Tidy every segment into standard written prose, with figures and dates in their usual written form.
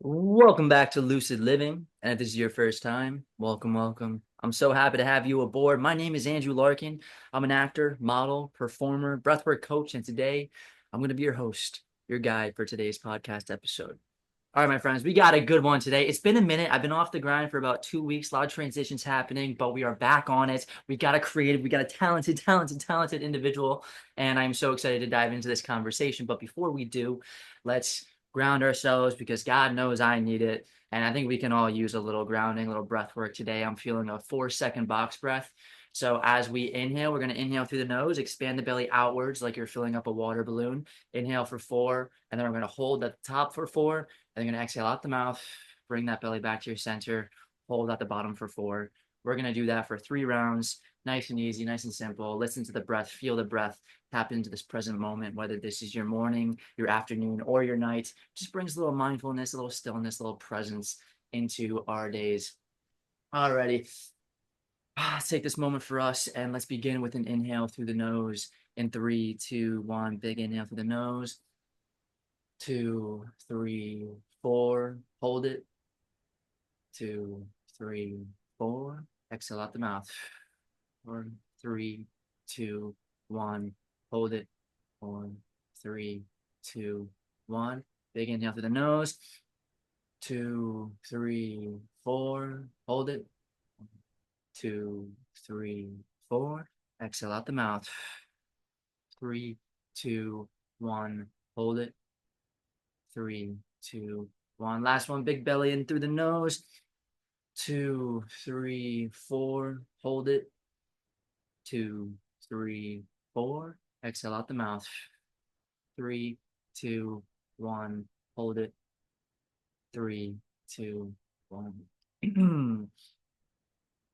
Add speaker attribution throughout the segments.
Speaker 1: Welcome back to Lucid Living. And if this is your first time, welcome. I'm so happy to have you aboard. My name is Andrew Larkin. I'm an actor, model, performer, breathwork coach, and today I'm going to be your host, your guide for today's podcast episode. All right, my friends, we got a good one today. It's been a minute. I've been off the grind for about 2 weeks. A lot of transitions happening, but we are back on it. We got a creative, we got a talented individual, and I'm so excited to dive into this conversation. But before we do, let's ground ourselves because God knows I need it. And I think we can all use a little grounding, a little breath work today. I'm feeling a 4-second box breath. So as we inhale, we're going to inhale through the nose, expand the belly outwards like you're filling up a water balloon. Inhale for 4, and then we're going to hold at the top for 4. And you're going to exhale out the mouth, bring that belly back to your center, hold at the bottom for 4. We're going to do that for 3 rounds, nice and easy, nice and simple. Listen to the breath, feel the breath, tap into this present moment, whether this is your morning, your afternoon, or your night. Just brings a little mindfulness, a little stillness, a little presence into our days. Alrighty, let's take this moment for us and let's begin with an inhale through the nose in 3, 2, 1. Big inhale through the nose. 2, 3, 4. Hold it. 2, 3, 4. Exhale out the mouth. 4, 3, 2, 1. Hold it. 4, 3, 2, 1. Big inhale through the nose. 2, 3, 4. Hold it. 2, 3, 4. Exhale out the mouth. 3, 2, 1. Hold it. 3, 2, 1. Last one. Big belly in through the nose. 2, 3, 4. Hold it. 2, 3, 4. Exhale out the mouth. 3, 2, 1. Hold it. 3, 2, 1.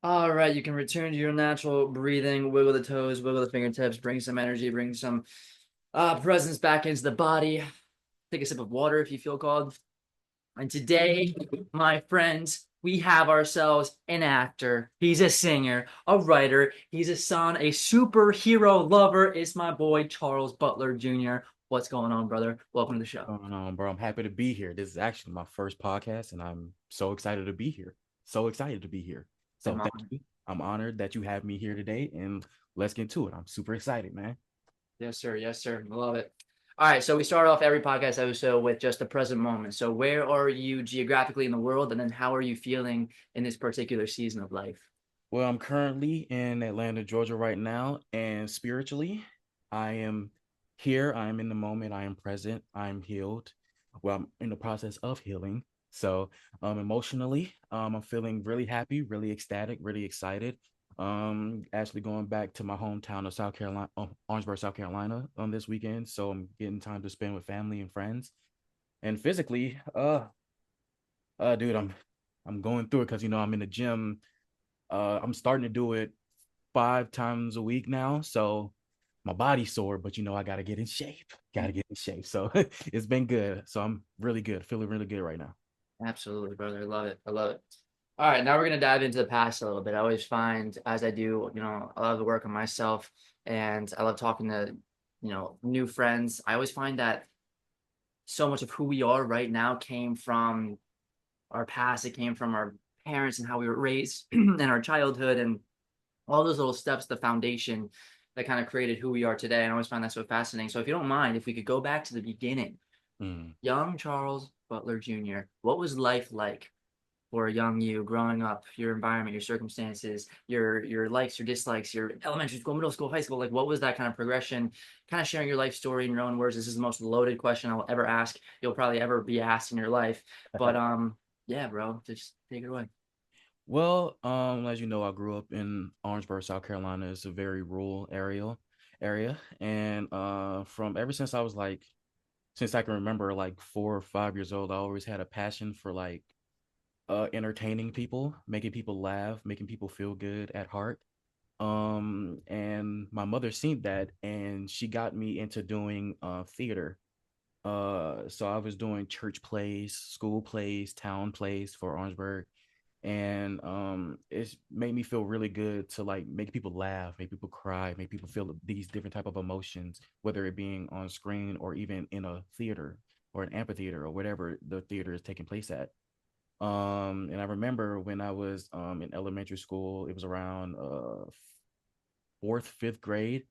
Speaker 1: All right, you can return to your natural breathing. Wiggle the toes, wiggle the fingertips, bring some energy, bring some presence back into the body. Take a sip of water if you feel called. And today, my friends, we have ourselves an actor. He's a singer, a writer. He's a son, a superhero lover. It's my boy, Charles Butler Jr. What's going on, brother? Welcome to the show.
Speaker 2: Going on, bro? I'm happy to be here. This is actually my first podcast, and I'm so excited to be here. So excited to be here. So
Speaker 1: I'm
Speaker 2: thank
Speaker 1: on.
Speaker 2: you. I'm honored that you have me here today, and let's get to it. I'm super excited, man.
Speaker 1: Yes, sir. Yes, sir. I love it. All right, so we start off every podcast episode with just a present moment. So where are you geographically in the world, and then how are you feeling in this particular season of life?
Speaker 2: Well, I'm currently in Atlanta, Georgia right now, and spiritually, I am here. I am in the moment. I am present. I am healed. Well, I'm in the process of healing. So, emotionally, I'm feeling really happy, really ecstatic, really excited. Actually going back to my hometown of South Carolina, Orangeburg, South Carolina, on this weekend. So I'm getting time to spend with family and friends. And physically, dude, I'm going through it because I'm in the gym. I'm starting to do it 5 times a week now. So my body's sore, but I gotta get in shape. Gotta get in shape. So it's been good. So I'm really good, feeling really good right now.
Speaker 1: Absolutely, brother. I love it. I love it. All right, now we're gonna dive into the past a little bit. I always find, as I do, I love to work on myself, and I love talking to, new friends. I always find that so much of who we are right now came from our past. It came from our parents and how we were raised and our childhood and all those little steps, the foundation that kind of created who we are today. And I always find that so fascinating. So if you don't mind, if we could go back to the beginning,
Speaker 2: Mm.
Speaker 1: young Charles Butler Jr., what was life like for a young you growing up, your environment, your circumstances, your likes, your dislikes, your elementary school, middle school, high school? Like, what was that kind of progression? Kind of sharing your life story in your own words. This is the most loaded question I'll ever ask. You'll probably ever be asked in your life. But yeah, bro, just take it away.
Speaker 2: Well, as you know, I grew up in Orangeburg, South Carolina. It's a very rural area. And from ever since I was like since I can remember, like 4 or 5 years old, I always had a passion for like entertaining people, making people laugh, making people feel good at heart. And my mother seen that, and she got me into doing theater. So I was doing church plays, school plays, town plays for Orangeburg, and it's made me feel really good to like make people laugh, make people cry, make people feel these different type of emotions, whether it being on screen or even in a theater. or an amphitheater or whatever the theater is taking place at. And I remember when I was in elementary school, it was around fourth, fifth grade.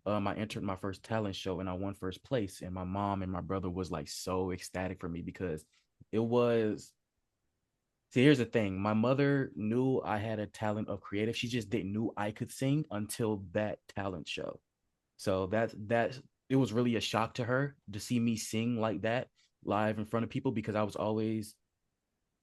Speaker 2: I entered my first talent show and I won first place. And my mom and my brother was like so ecstatic for me because it was. See, here's the thing. My mother knew I had a talent of creative. She just didn't knew I could sing until that talent show. So that it was really a shock to her to see me sing like that live in front of people because I was always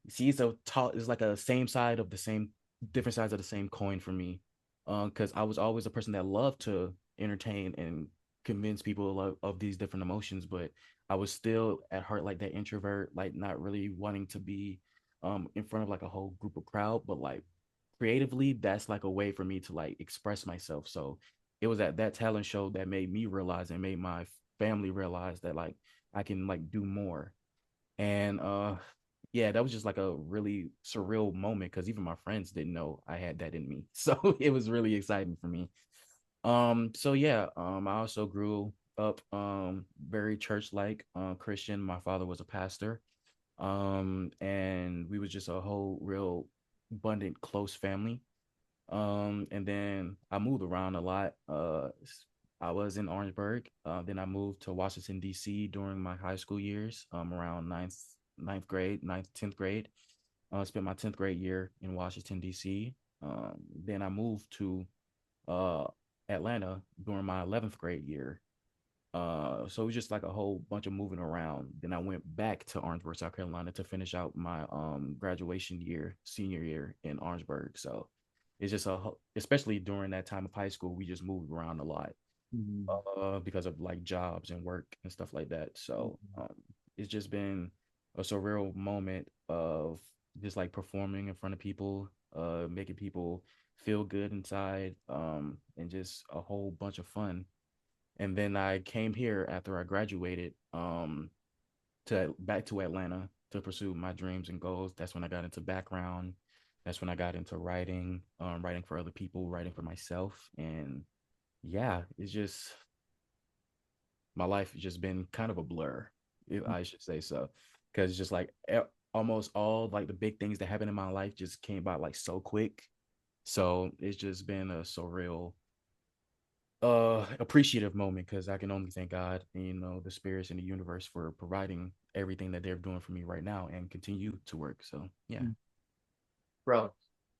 Speaker 2: see it's a tall it's like a same side of the same different sides of the same coin for me. Because I was always a person that loved to entertain and convince people of these different emotions, but I was still at heart like that introvert, like not really wanting to be in front of like a whole group of crowd, but like creatively, that's like a way for me to like express myself. So it was at that talent show that made me realize and made my family realize that like I can like do more. And yeah, that was just like a really surreal moment because even my friends didn't know I had that in me. So it was really exciting for me. So yeah, I also grew up very church like Christian. My father was a pastor. And we was just a whole real abundant close family. And then I moved around a lot. I was in Orangeburg. Then I moved to Washington D.C. during my high school years. Around ninth grade, ninth, 10th grade. I spent my 10th grade year in Washington D.C. Then I moved to uh Atlanta during my 11th grade year. So it was just like a whole bunch of moving around. Then I went back to Orangeburg, South Carolina to finish out my graduation year, senior year in Orangeburg. So it's just especially during that time of high school, we just moved around a lot
Speaker 1: Mhm.
Speaker 2: because of like jobs and work and stuff like that. So
Speaker 1: Mhm.
Speaker 2: it's just been a surreal moment of just like performing in front of people, making people feel good inside, and just a whole bunch of fun. And then I came here after I graduated to back to Atlanta to pursue my dreams and goals. That's when I got into background. That's when I got into writing, writing for other people, writing for myself. And yeah, it's just my life has just been kind of a blur, if I should say so. Because it's just like almost all like the big things that happened in my life just came by like so quick. So it's just been a surreal appreciative moment because I can only thank God and the spirits in the universe for providing everything that they're doing for me right now and continue to work. So yeah.
Speaker 1: Bro,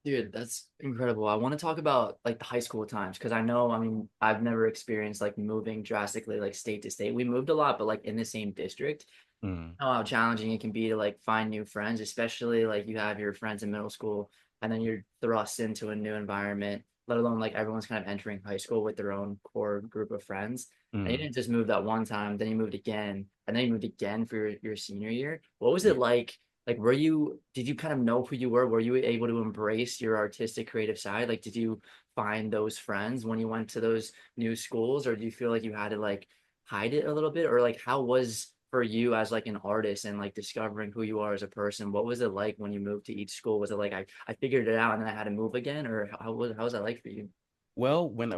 Speaker 1: dude, that's incredible. I want to talk about like the high school times because I know, I mean, I've never experienced like moving drastically like state to state. We moved a lot, but like in the same district.
Speaker 2: Mm,
Speaker 1: Know how challenging it can be to like find new friends, especially like you have your friends in middle school and then you're thrust into a new environment, let alone like everyone's kind of entering high school with their own core group of friends. And you
Speaker 2: mm,
Speaker 1: didn't just move that one time, then you moved again, and then you moved again for your senior year. What was
Speaker 2: yeah.
Speaker 1: it like? Like, were you, did you kind of know who you were? Were you able to embrace your artistic creative side? Like, did you find those friends when you went to those new schools, or do you feel like you had to like hide it a little bit? Or like how was for you as like an artist and like discovering who you are as a person? What was it like when you moved to each school? Was it like I figured it out and then I had to move again, or how was that like for you?
Speaker 2: Well, when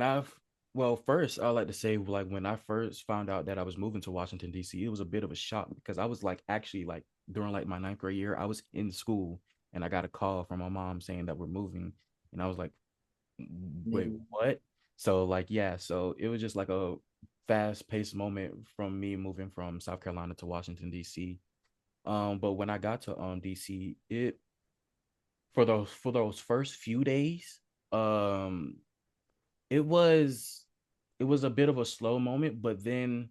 Speaker 2: I've well, first I like to say like when I first found out that I was moving to Washington D.C., it was a bit of a shock because I was like actually like during like my ninth grade year, I was in school and I got a call from my mom saying that we're moving, and I was like, wait,
Speaker 1: Maybe.
Speaker 2: what? So like yeah, so it was just like a fast paced moment from me moving from South Carolina to Washington D.C. But when I got to DC, it for those first few days, um, it was it was a bit of a slow moment, but then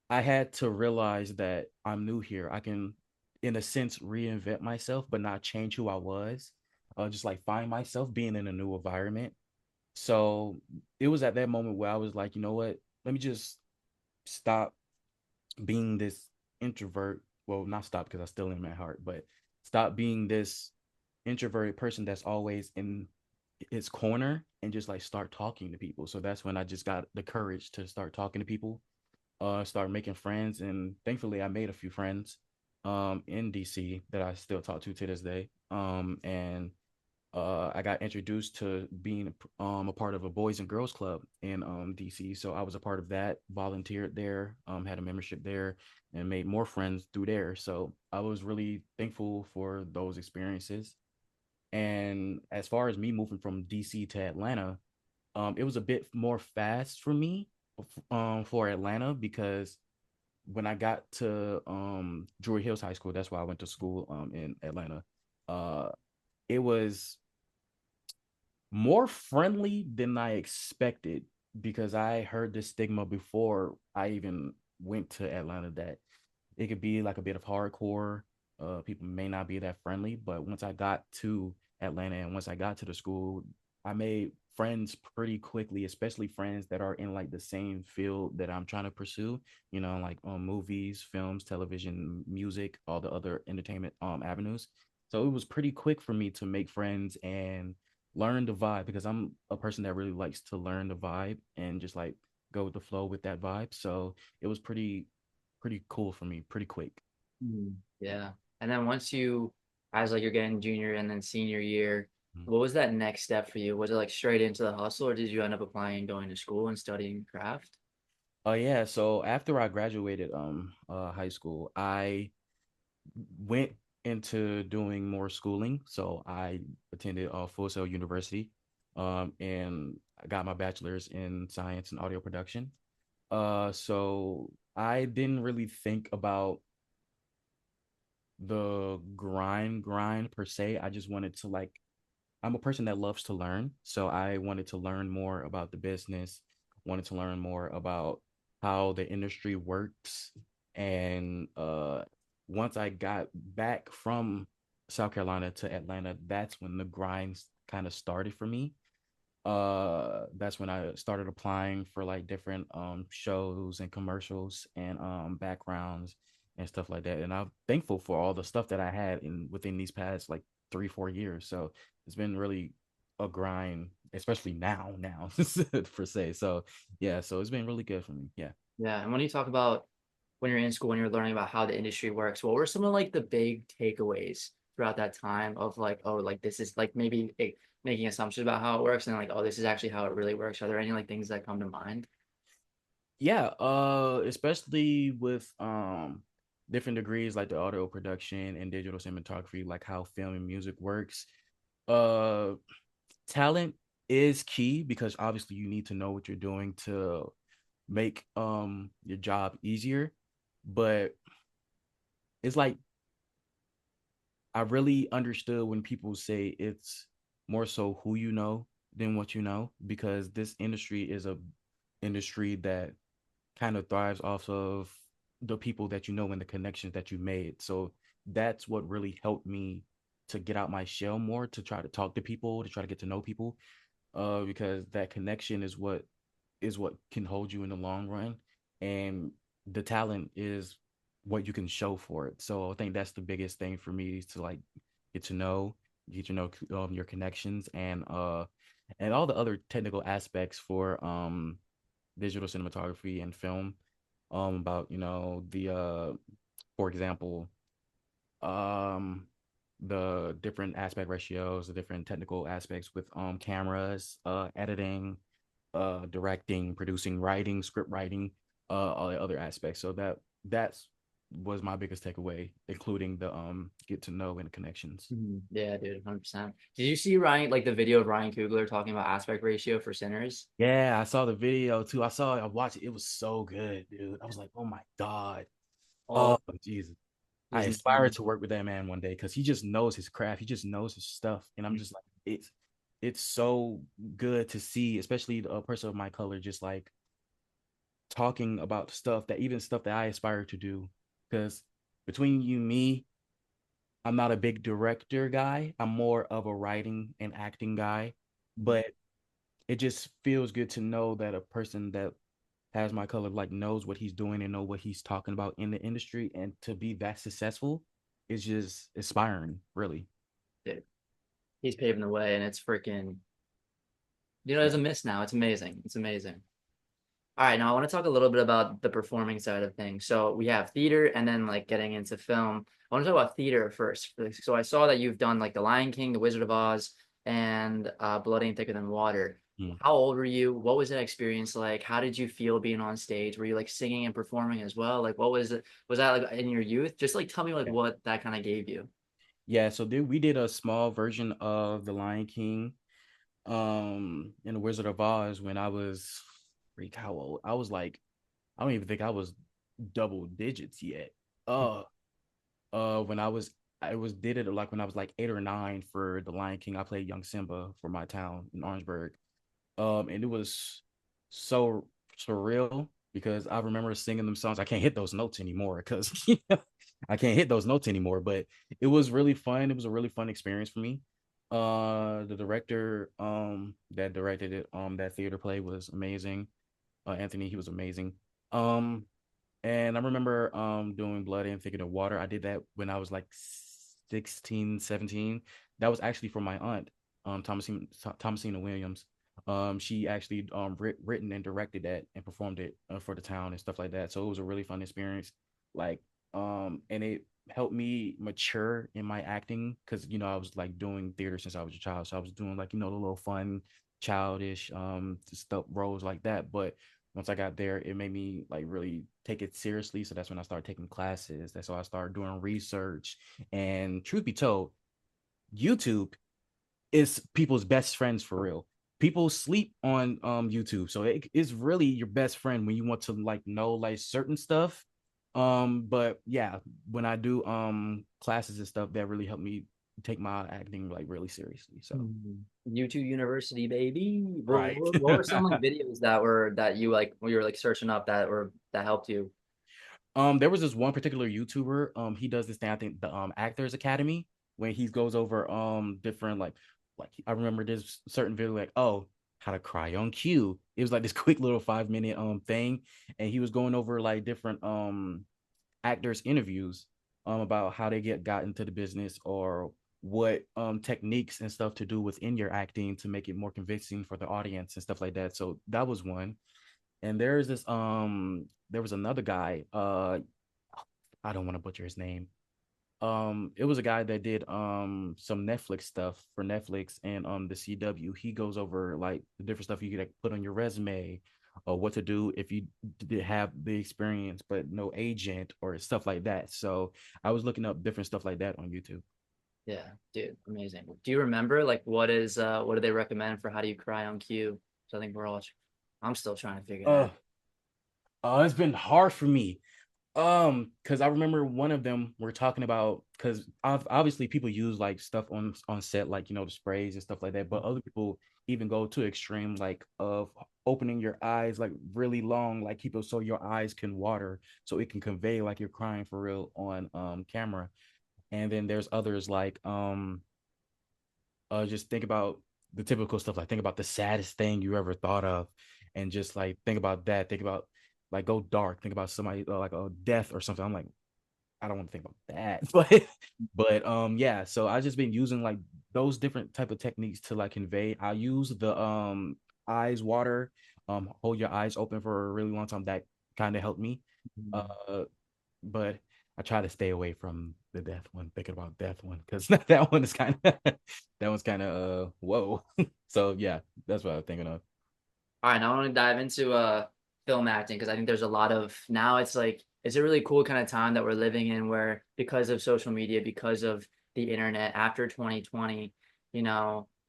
Speaker 2: I had to realize that I'm new here. I can, in a sense, reinvent myself, but not change who I was. Just like find myself being in a new environment. So it was at that moment where I was like, you know what? Let me just stop being this introvert. Well, not stop because I still am at heart, but stop being this introverted person that's always in its corner and just like start talking to people. So that's when I just got the courage to start talking to people, start making friends, and thankfully I made a few friends in DC that I still talk to this day. And I got introduced to being a part of a boys and girls club in DC. So I was a part of that, volunteered there, had a membership there, and made more friends through there. So I was really thankful for those experiences. And as far as me moving from DC to Atlanta, it was a bit more fast for me for Atlanta because when I got to Druid Hills High School, that's why I went to school in Atlanta. Uh, it was more friendly than I expected because I heard this stigma before I even went to Atlanta that it could be like a bit of hardcore. People may not be that friendly, but once I got to Atlanta and once I got to the school, I made friends pretty quickly, especially friends that are in like the same field that I'm trying to pursue, like movies, films, television, music, all the other entertainment avenues. So it was pretty quick for me to make friends and learn the vibe because I'm a person that really likes to learn the vibe and just like go with the flow with that vibe. So it was pretty cool for me, pretty quick.
Speaker 1: Yeah. And then once you, as like you're getting junior and then senior year,
Speaker 2: Mhm.
Speaker 1: what was that next step for you? Was it like straight into the hustle, or did you end up applying, going to school and studying craft?
Speaker 2: Oh yeah, so after I graduated high school, I went into doing more schooling. So I attended Full Sail University and I got my bachelor's in science and audio production. So I didn't really think about the grind per se. I just wanted to like I'm a person that loves to learn. So I wanted to learn more about the business, wanted to learn more about how the industry works. And once I got back from South Carolina to Atlanta, that's when the grind kind of started for me. That's when I started applying for like different shows and commercials and backgrounds and stuff like that. And I'm thankful for all the stuff that I had in within these past like 3 4 years. So it's been really a grind, especially now per se. So yeah, so it's been really good for me. Yeah.
Speaker 1: Yeah. And when you talk about when you're in school, when you're learning about how the industry works, what were some of like the big takeaways throughout that time of like, oh, like this is like maybe making assumptions about how it works and like, oh, this is actually how it really works. Are there any like things that come to mind?
Speaker 2: Yeah, especially with different degrees like the audio production and digital cinematography, like how film and music works. Uh Talent is key because obviously you need to know what you're doing to make your job easier. But it's like I really understood when people say it's more so who you know than what you know because this industry is a industry that kind of thrives off of the people that you know and the connections that you made. So that's what really helped me to get out my shell more, to try to talk to people, to try to get to know people, because that connection is what can hold you in the long run, and the talent is what you can show for it. So I think that's the biggest thing for me is to like get to know, get to know your connections and all the other technical aspects for digital cinematography and film about the for example um the different aspect ratios, the different technical aspects with cameras, editing, directing, producing, writing, script writing, all the other aspects. So that's was my biggest takeaway, including the get to know and connections.
Speaker 1: Yeah, dude, 100%. Did you see Ryan, like the video of Ryan Coogler talking about aspect ratio for Sinners?
Speaker 2: Yeah, I saw the video too. I watched it. It was so good, dude. I was like, oh my God.
Speaker 1: Oh,
Speaker 2: Oh Jesus.
Speaker 1: it
Speaker 2: I
Speaker 1: was
Speaker 2: aspire
Speaker 1: insane.
Speaker 2: to work with that man one day because he just knows his craft. He just knows his stuff. And I'm
Speaker 1: Mhm.
Speaker 2: just like, it's so good to see, especially a person of my color, just like talking about stuff that even stuff that I aspire to do. Because between you and me, I'm not a big director guy. I'm more of a writing and acting guy. But it just feels good to know that a person that has my color like knows what he's doing and know what he's talking about in the industry, and to be that successful is just inspiring, really.
Speaker 1: Dude, he's paving the way, and it's freaking, there's
Speaker 2: Yeah.
Speaker 1: a miss now. It's amazing. It's amazing. All right, now I want to talk a little bit about the performing side of things. So we have theater and then like getting into film. I want to talk about theater first. So I saw that you've done like The Lion King, The Wizard of Oz. and Blood Ain't Thicker Than Water.
Speaker 2: Mm.
Speaker 1: How old were you? What was that experience like? How did you feel being on stage? Were you like singing and performing as well? Like, what was it? Was that like in your youth? Just like tell me like
Speaker 2: Yeah.
Speaker 1: what that kind of gave you.
Speaker 2: Yeah, so we did a small version of The Lion King, and The Wizard of Oz when I was freak how old? I was like, I don't even think I was double digits yet. Uh when I was did it like when I was like 8 or 9 for The Lion King. I played young Simba for my town in Orangeburg. And it was so surreal because I remember singing them songs. I can't hit those notes anymore because I can't hit those notes anymore. But it was really fun. It was a really fun experience for me. The director that directed it, that theater play was amazing. Anthony, he was amazing. Um, and I remember doing Blood and Thinking of Water. I did that when I was like 16, 17. That was actually for my aunt, Thomasina Williams. She actually written and directed that and performed it for the town and stuff like that. So it was a really fun experience. Like and it helped me mature in my acting because I was like doing theater since I was a child. So I was doing like the little fun childish stuff roles like that. But once I got there, it made me like really take it seriously. So that's when I started taking classes. That's why I started doing research. And truth be told, YouTube is people's best friends for real. People sleep on YouTube, so it is really your best friend when you want to like know like certain stuff. But yeah, when I do classes and stuff, that really helped me take my acting like really seriously. So
Speaker 1: YouTube University, baby.
Speaker 2: right.
Speaker 1: What were some like videos that you like when you were like searching up that helped you?
Speaker 2: There was this one particular YouTuber. He does this thing. I think the Actors Academy when he goes over different like I remember this certain video like how to cry on cue. It was like this quick little 5 minute thing, and he was going over like different actors interviews about how they got into the business or what techniques and stuff to do within your acting to make it more convincing for the audience and stuff like that. So that was one. And there was another guy, I don't want to butcher his name. It was a guy that did some Netflix stuff for Netflix and the CW. He goes over like the different stuff you could like, put on your resume or what to do if you did have the experience but no agent or stuff like that. So I was looking up different stuff like that on YouTube.
Speaker 1: Yeah, dude, amazing. Do you remember like what do they recommend for how do you cry on cue? So I think I'm still trying to figure
Speaker 2: Uh,
Speaker 1: that.
Speaker 2: it's been hard for me. Because I remember one of them were talking about because obviously people use like stuff on set, like the sprays and stuff like that, but other people even go to extreme like of opening your eyes like really long, like people so your eyes can water, so it can convey like you're crying for real on camera. And then there's others like just think about the typical stuff, like think about the saddest thing you ever thought of, and just like think about that, think about like go dark, think about somebody like a death or something. I'm like, I don't want to think about that, but yeah. So I just been using like those different type of techniques to like convey. I use the eyes water, hold your eyes open for a really long time. That kind of helped me.
Speaker 1: Mhm.
Speaker 2: Uh, but I try to stay away from the death one, thinking about death one, because that one is kind of that one's kind of whoa. So yeah, that's what I'm thinking of.
Speaker 1: All right, now I want to dive into film acting because I think there's a lot of now it's like it's a really cool kind of time that we're living in where because of social media, because of the internet after 2020,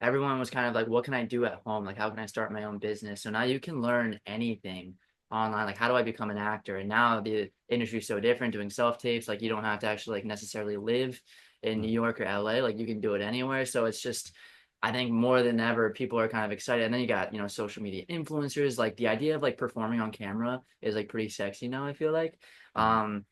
Speaker 1: everyone was kind of like, what can I do at home? Like, how can I start my own business? So now you can learn anything online. Like, how do I become an actor? And now the industry's so different, doing self tapes. Like, you don't have to actually like necessarily live in New York or LA. Like, you can do it anywhere. So it's just I think more than ever, people are kind of excited. And then you got, social media influencers. Like the idea of like performing on camera is like pretty sexy now, I feel like.
Speaker 2: Mhm.
Speaker 1: Um,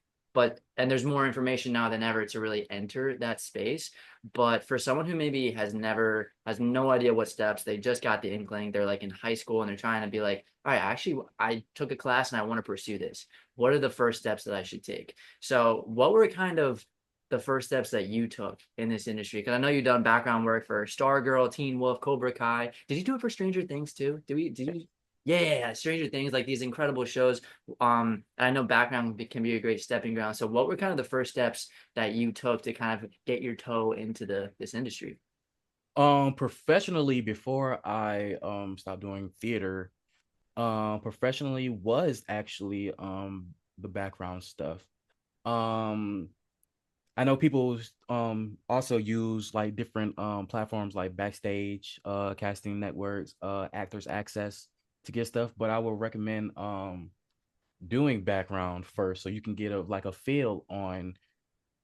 Speaker 1: and there's more information now than ever to really enter that space. But for someone who maybe has no idea what steps, they just got the inkling, they're like in high school and they're trying to be like, all right, actually, I took a class and I want to pursue this. What are the first steps that I should take? So, what were kind of the first steps that you took in this industry? Because I know you've done background work for Stargirl, Teen Wolf, Cobra Kai. Did you do it for Stranger Things too? Did you? Yeah, yeah, yeah, Stranger Things, like these incredible shows. And I know can be a great stepping ground. So, what were kind of the first steps that you took to kind of get your toe into this industry?
Speaker 2: Professionally, before I stopped doing theater, professionally was actually the background stuff. Um, I know people also use like different platforms like Backstage, casting networks, Actors Access to get stuff, but I would recommend doing background first so you can get a feel on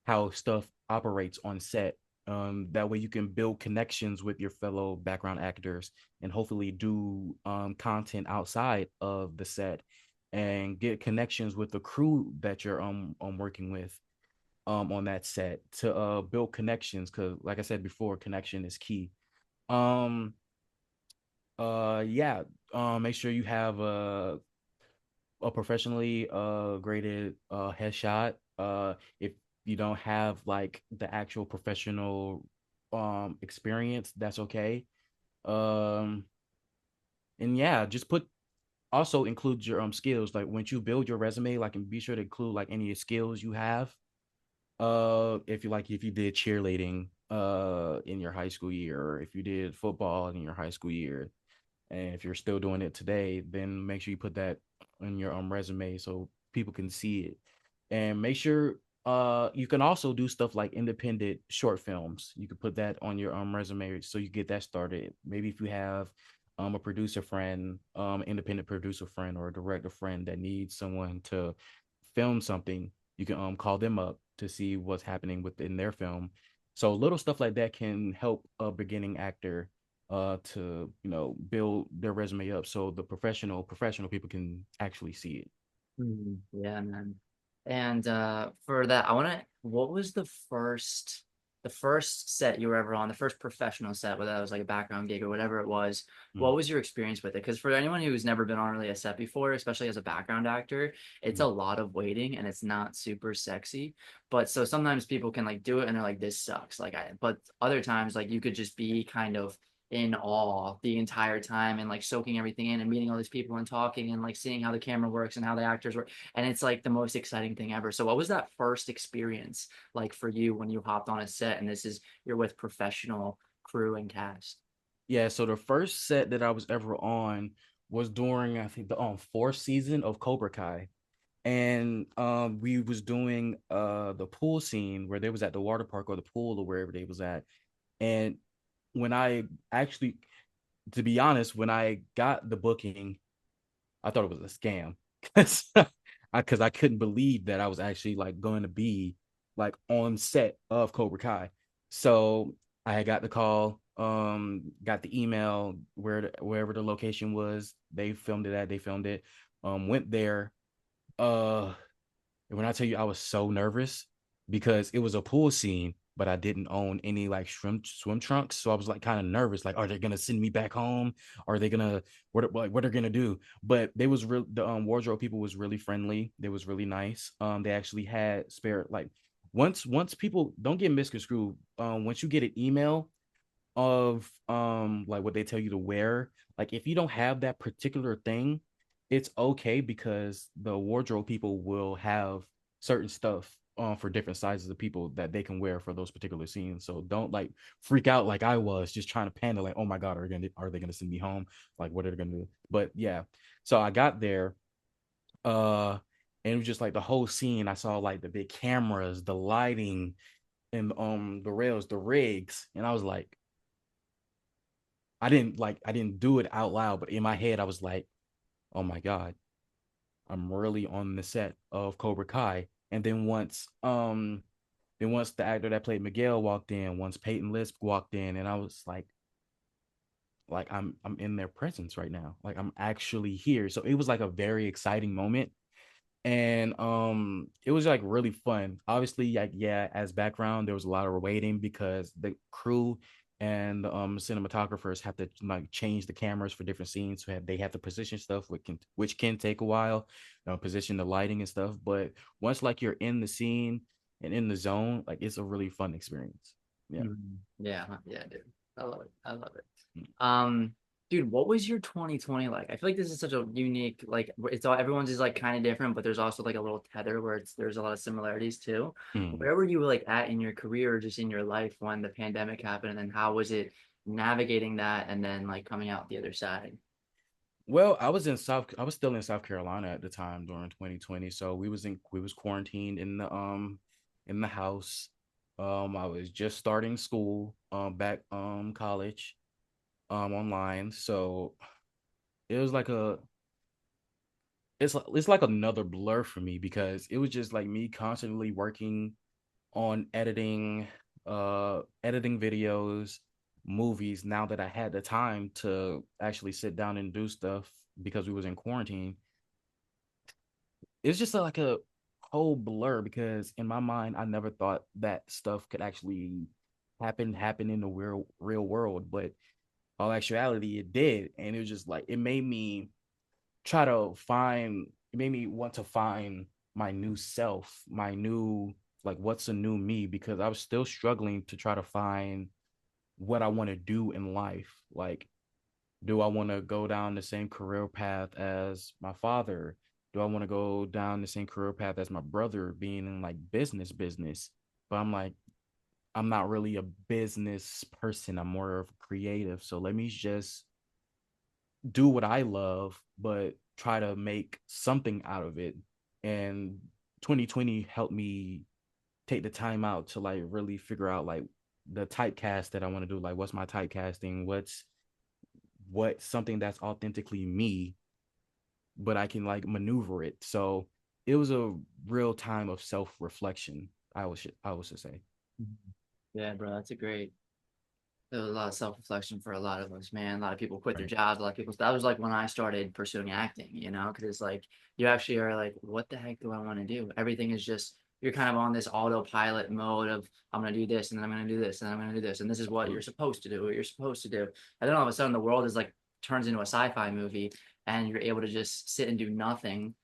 Speaker 2: how stuff operates on set. That way you can build connections with your fellow background actors and hopefully do content outside of the set and get connections with the crew that you're working with on that set to build connections, because like I said before, connection is key. Um yeah, make sure you have a professionally graded headshot. If you don't have like the actual professional experience, that's okay. Um and yeah, just put also include your skills. Like when you build your resume, like, and be sure to include like any skills you have. If you did cheerleading in your high school year, or if you did football in your high school year, and if you're still doing it today, then make sure you put that on your resume so people can see it. And make sure you can also do stuff like independent short films. You can put that on your resume so you get that started. Maybe if you have a producer friend, independent producer friend or a director friend that needs someone to film something, you can call them up to see what's happening within their film. So little stuff like that can help a beginning actor to build their resume up so the professional people can actually see it.
Speaker 1: Yeah, man. And for that, I want to, what was the first set you were ever on, the first professional set, whether that was like a background gig or whatever it was, what
Speaker 2: Mm,
Speaker 1: was your experience with it? Because for anyone who's never been on really a set before, especially as a background actor, it's a
Speaker 2: mm.
Speaker 1: lot of waiting and it's not super sexy. But so sometimes people can like do it and they're like, this sucks. But other times, like you could just be kind of in awe the entire time and like soaking everything in and meeting all these people and talking and like seeing how the camera works and how the actors work, and it's like the most exciting thing ever. So what was that first experience like for you when you hopped on a set and this is you're with professional crew and cast?
Speaker 2: Yeah, so the first set that I was ever on was during, I think, the fourth season of Cobra Kai. And we was doing the pool scene where they was at the water park or the pool or wherever they was at. And when I actually, to be honest, when I got the booking, I thought it was a scam because I couldn't believe that I was actually like going to be like on set of Cobra Kai. So I had got the call, got the email wherever the location was. They filmed it at. They filmed it. Went there. Uh, and when I tell you I was so nervous because it was a pool scene, but I didn't own any like swim trunks. So I was like kind of nervous. Like, are they gonna send me back home? Are they gonna what are gonna do? But they was real the wardrobe people was really friendly. They was really nice. They actually had spare like once people don't get misconstrued, once you get an email of like what they tell you to wear, like if you don't have that particular thing, it's okay because the wardrobe people will have certain stuff for different sizes of people that they can wear for those particular scenes. So don't like freak out like I was just trying to panic like, oh my god, are they gonna send me home, like what are they gonna do? But yeah, so I got there, uh and it was just like the whole scene. I saw like the big cameras, the lighting, and the rails, the rigs, and I was like, I didn't do it out loud, but in my head I was like, oh my god, I'm really on the set of Cobra Kai. And then once the actor that played Miguel walked in, once Peyton Lisp walked in, and I was like I'm in their presence right now. Like I'm actually here. So it was like a very exciting moment. And it was like really fun. Obviously, like yeah, as background there was a lot of waiting because the crew and the cinematographers have to like change the cameras for different scenes, so they have to position stuff which can take a while, position the lighting and stuff. But once like you're in the scene and in the zone, like it's a really fun experience. Yeah.
Speaker 1: Yeah, yeah, dude. I love it. I love it. Um, Dude, what was your 2020 like? I feel like this is such a unique, like it's all everyone's is like kind of different, but there's also like a little tether where there's a lot of similarities too.
Speaker 2: Mm.
Speaker 1: Where were you like at in your career or just in your life when the pandemic happened, and then how was it navigating that and then like coming out the other side?
Speaker 2: Well, I was still in South Carolina at the time during 2020. So we was quarantined in the house. I was just starting school, back college, online. So it was like a it's like another blur for me because it was just like me constantly working on editing videos, movies, now that I had the time to actually sit down and do stuff because we was in quarantine. It's just like a whole blur because in my mind I never thought that stuff could actually happen in the real world, but all actuality it did. And it was just like it made me want to find my new self, my new, like, what's a new me, because I was still struggling to try to find what I want to do in life. Like, do I want to go down the same career path as my father? Do I want to go down the same career path as my brother, being in like business? But I'm like, I'm not really a business person. I'm more of a creative. So let me just do what I love, but try to make something out of it. And 2020 helped me take the time out to like really figure out like the typecast that I want to do. Like, what's my typecasting? What's something that's authentically me, but I can like maneuver it. So it was a real time of self reflection. I was to say.
Speaker 1: Mhm. Yeah, bro, that's a great. There was a lot of self-reflection for a lot of us, man. A lot of people quit their
Speaker 2: Right.
Speaker 1: jobs. A lot of people. That was like when I started pursuing acting, because it's like you actually are like, what the heck do I want to do? Everything is just you're kind of on this autopilot mode of I'm gonna do this and then I'm gonna do this and then I'm gonna do this and this is what you're
Speaker 2: Absolutely.
Speaker 1: supposed to do. What you're supposed to do, and then all of a sudden the world is like turns into a sci-fi movie, and you're able to just sit and do nothing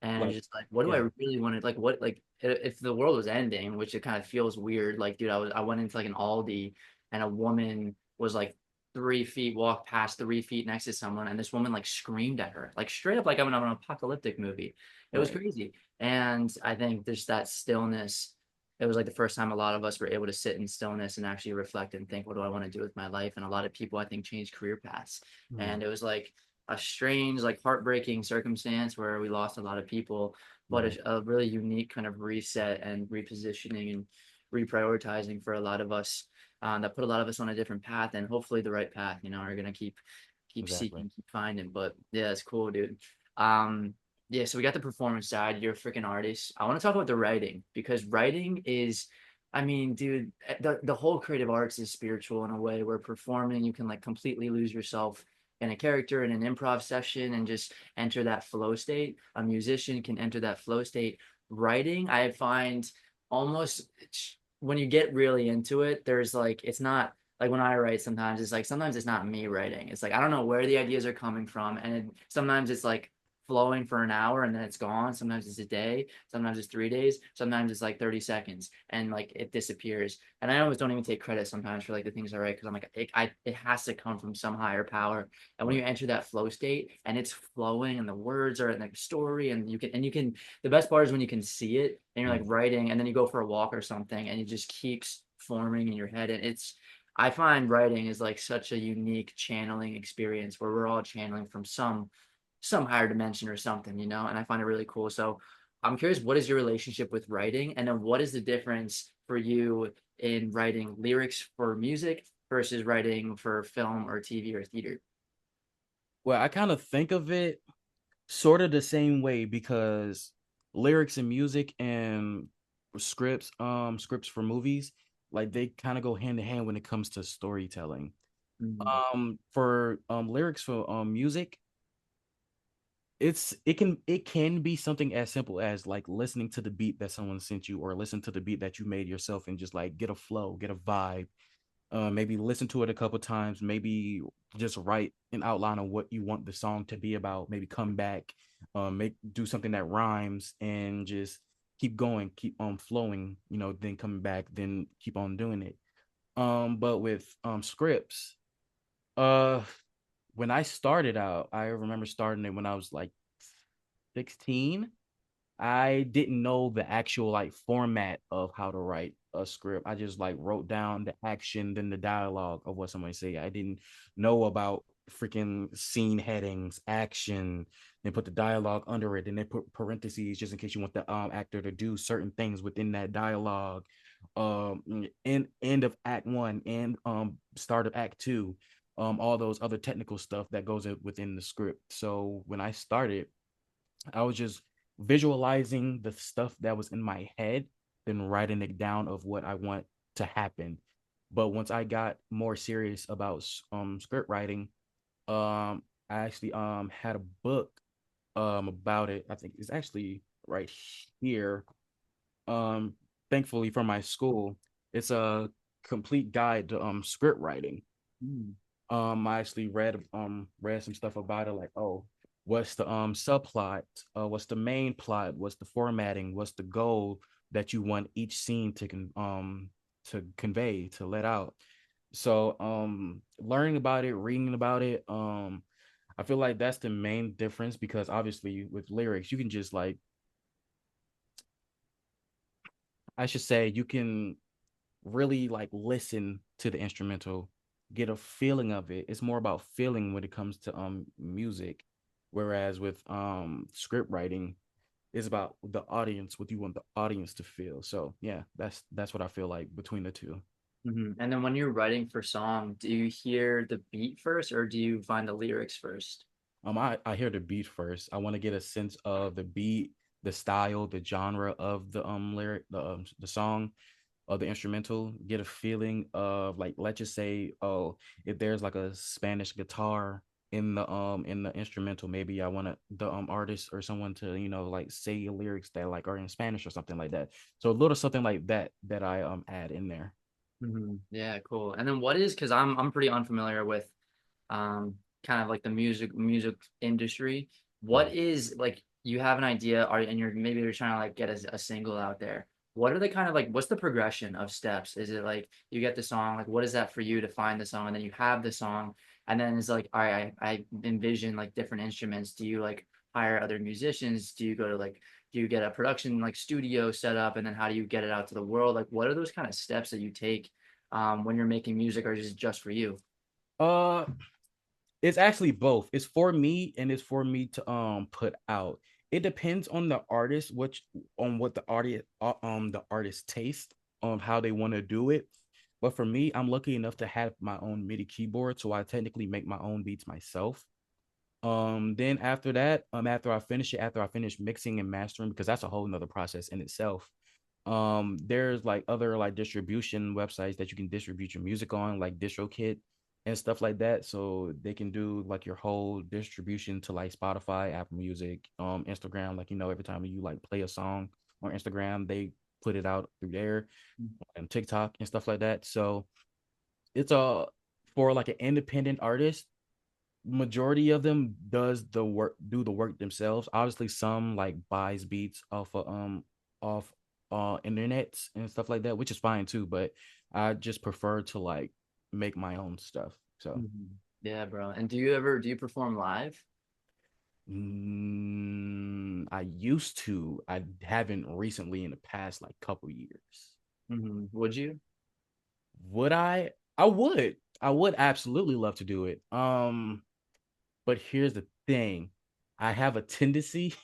Speaker 1: and
Speaker 2: Like,
Speaker 1: just like what do I
Speaker 2: yeah.
Speaker 1: really want to like what like if the world was ending, which it kind of feels weird, like dude, I went into like an Aldi and a woman was like 3 feet, walked past 3 feet next to someone, and this woman like screamed at her like straight up like I'm in an apocalyptic movie. It was
Speaker 2: Right.
Speaker 1: crazy. And I think there's that stillness. It was like the first time a lot of us were able to sit in stillness and actually reflect and think, what do I want to do with my life? And a lot of people I think changed career paths.
Speaker 2: Mm,
Speaker 1: And it was like a strange, like heartbreaking circumstance where we lost a lot of people, but
Speaker 2: right.
Speaker 1: a really unique kind of reset and repositioning and reprioritizing for a lot of us, that put a lot of us on a different path and hopefully the right path, are gonna keep
Speaker 2: Exactly.
Speaker 1: seeking, keep finding. But yeah, it's cool, dude. Um, yeah, so we got the performance side. You're a freaking artist. I want to talk about the writing because writing is, I mean, dude, the whole creative arts is spiritual in a way where performing you can like completely lose yourself in a character in an improv session and just enter that flow state. A musician can enter that flow state. Writing, I find almost when you get really into it, there's like it's not like when I write sometimes it's like sometimes it's not me writing. It's like I don't know where the ideas are coming from. And sometimes it's like flowing for an hour and then it's gone. Sometimes it's a day, sometimes it's 3 days, sometimes it's like 30 seconds and like it disappears. And I always don't even take credit sometimes for like the things I write because I'm like, it has to come from some higher power. And when you
Speaker 2: Right.
Speaker 1: enter that flow state and it's flowing and the words are in the story and the best part is when you can see it and you're like
Speaker 2: Mm,
Speaker 1: writing and then you go for a walk or something and it just keeps forming in your head. And I find writing is like such a unique channeling experience where we're all channeling from some higher dimension or something, and I find it really cool. So I'm curious, what is your relationship with writing? And then what is the difference for you in writing lyrics for music versus writing for film or TV or theater?
Speaker 2: well, I kind of think of it sort of the same way because lyrics and music and scripts for movies, like, they kind of go hand in hand when it comes to storytelling.
Speaker 1: Mm,
Speaker 2: For lyrics for music, it can be something as simple as like listening to the beat that someone sent you, or listen to the beat that you made yourself, and just like get a flow, get a vibe. Maybe listen to it a couple times, maybe just write an outline of what you want the song to be about, maybe come back, make do something that rhymes, and just keep going, keep on flowing, then coming back, then keep on doing it. But with scripts, uh when I started out, I remember starting it when I was like 16. I didn't know the actual like format of how to write a script. I just like wrote down the action, then the dialogue of what somebody say. I didn't know about freaking scene headings, action, then put the dialogue under it, and then put parentheses just in case you want the actor to do certain things within that dialogue. End of act one and start of act two, all those other technical stuff that goes within the script. So when I started, I was just visualizing the stuff that was in my head, then writing it down of what I want to happen. But once I got more serious about script writing, I actually had a book about it. I think it's actually right here. Um, thankfully from my school, it's a complete guide to script writing.
Speaker 1: Mm.
Speaker 2: I actually read some stuff about it, like, oh, what's the subplot, what's the main plot, what's the formatting, what's the goal that you want each scene to convey, to let out. So learning about it, reading about it, I feel like that's the main difference, because obviously with lyrics you can just like, I should say, you can really like listen to the instrumental, get a feeling of it. It's more about feeling when it comes to music, whereas with script writing, it's about the audience, what you want the audience to feel. So yeah, that's what I feel like between the two.
Speaker 1: And then when you're writing for song, do you hear the beat first or do you find the lyrics first?
Speaker 2: I hear the beat first. I want to get a sense of the beat, the style, the genre of the lyric, the song, of the instrumental, get a feeling of, like, let's just say, oh, if there's like a Spanish guitar in the instrumental, maybe I want to the artist or someone to, like, say lyrics that like are in Spanish or something like that. So a little something like that that I add in there.
Speaker 1: Yeah, cool. And then what is, because I'm pretty unfamiliar with kind of like the music industry. What
Speaker 2: Mhm.
Speaker 1: is like you have an idea, are and you're maybe you're trying to like get a single out there. What are the kind of like what's the progression of steps? Is it like you get the song, like what is that for you to find the song, and then you have the song, and then it's like, all right, I envision like different instruments. Do you like hire other musicians? Do you go to like do you get a production like studio set up, and then how do you get it out to the world? Like what are those kind of steps that you take when you're making music, or is it just for you?
Speaker 2: Uh, it's actually both. It's for me and it's for me to put out. It depends on the artist, which on what the artist taste, on how they want to do it. But for me, I'm lucky enough to have my own MIDI keyboard, so I technically make my own beats myself. Then after that, after I finish mixing and mastering, because that's a whole nother process in itself. There's like other like distribution websites that you can distribute your music on, like DistroKid and stuff like that. So they can do like your whole distribution to like Spotify, Apple Music, Instagram. Like, every time you like play a song on Instagram, they put it out through there, and TikTok and stuff like that. So it's a for like an independent artist, majority of them do the work themselves. Obviously some like buys beats off internets and stuff like that, which is fine too, but I just prefer to like make my own stuff. So
Speaker 1: Yeah, bro. And do you perform live?
Speaker 2: I used to. I haven't recently in the past like couple years.
Speaker 1: Would you?
Speaker 2: Would I would. I would absolutely love to do it. But here's the thing. I have a tendency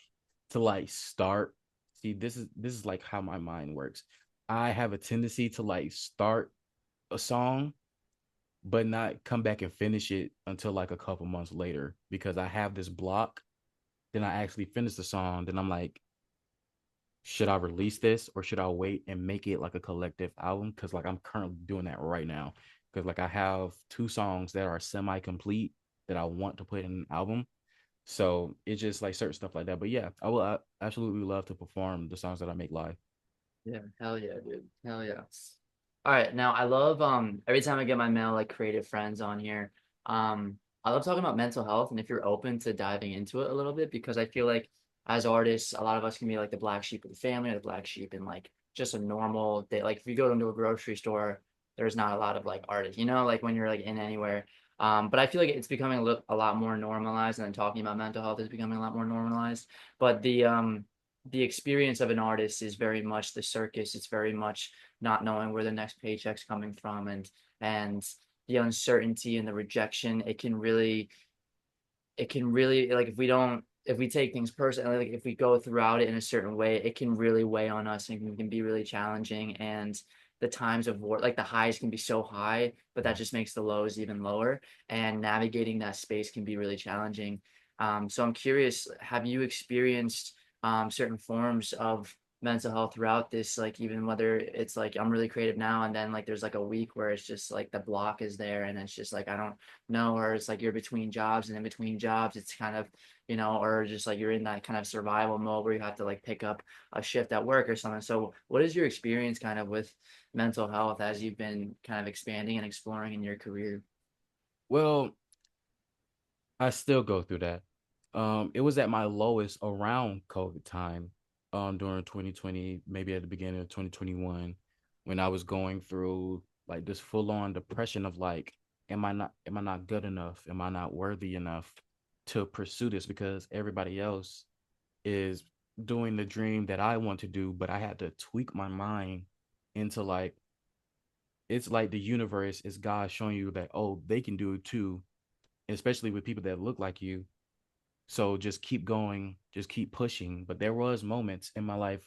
Speaker 2: to like start. See, this is like how my mind works. I have a tendency to like start a song but not come back and finish it until like a couple months later, because I have this block. Then I actually finish the song, then I'm like, should I release this or should I wait and make it like a collective album? Because like I'm currently doing that right now. Because like I have two songs that are semi complete that I want to put in an album. So it's just like certain stuff like that. But yeah, I absolutely love to perform the songs that I make live.
Speaker 1: Yeah, hell yeah, dude. Hell yeah. All right, now I love every time I get my male like creative friends on here, I love talking about mental health and if you're open to diving into it a little bit because I feel like as artists, a lot of us can be like the black sheep of the family or the black sheep in like just a normal day. Like if you go into a grocery store, there's not a lot of like artists, like when you're like in anywhere. But I feel like it's becoming a lot more normalized and then talking about mental health is becoming a lot more normalized. But the the experience of an artist is very much the circus. It's very much not knowing where the next paycheck's coming from, and the uncertainty and the rejection. It can really like if we take things personally, like if we go throughout it in a certain way, it can really weigh on us and can be really challenging. And the times of war, like the highs can be so high, but that just makes the lows even lower. And navigating that space can be really challenging. So I'm curious, have you experienced certain forms of mental health throughout this, like even whether it's like I'm really creative now and then like there's like a week where it's just like the block is there and it's just like I don't know, or it's like you're between jobs and in between jobs it's kind of, or just like you're in that kind of survival mode where you have to like pick up a shift at work or something. So what is your experience kind of with mental health as you've been kind of expanding and exploring in your career?
Speaker 2: Well, I still go through that. It was at my lowest around COVID time, during 2020, maybe at the beginning of 2021, when I was going through like this full on depression of like, am I not good enough? Am I not worthy enough to pursue this? Because everybody else is doing the dream that I want to do, but I had to tweak my mind into like, it's like the universe is God showing you that, oh, they can do it too, especially with people that look like you. So just keep going, just keep pushing. But there was moments in my life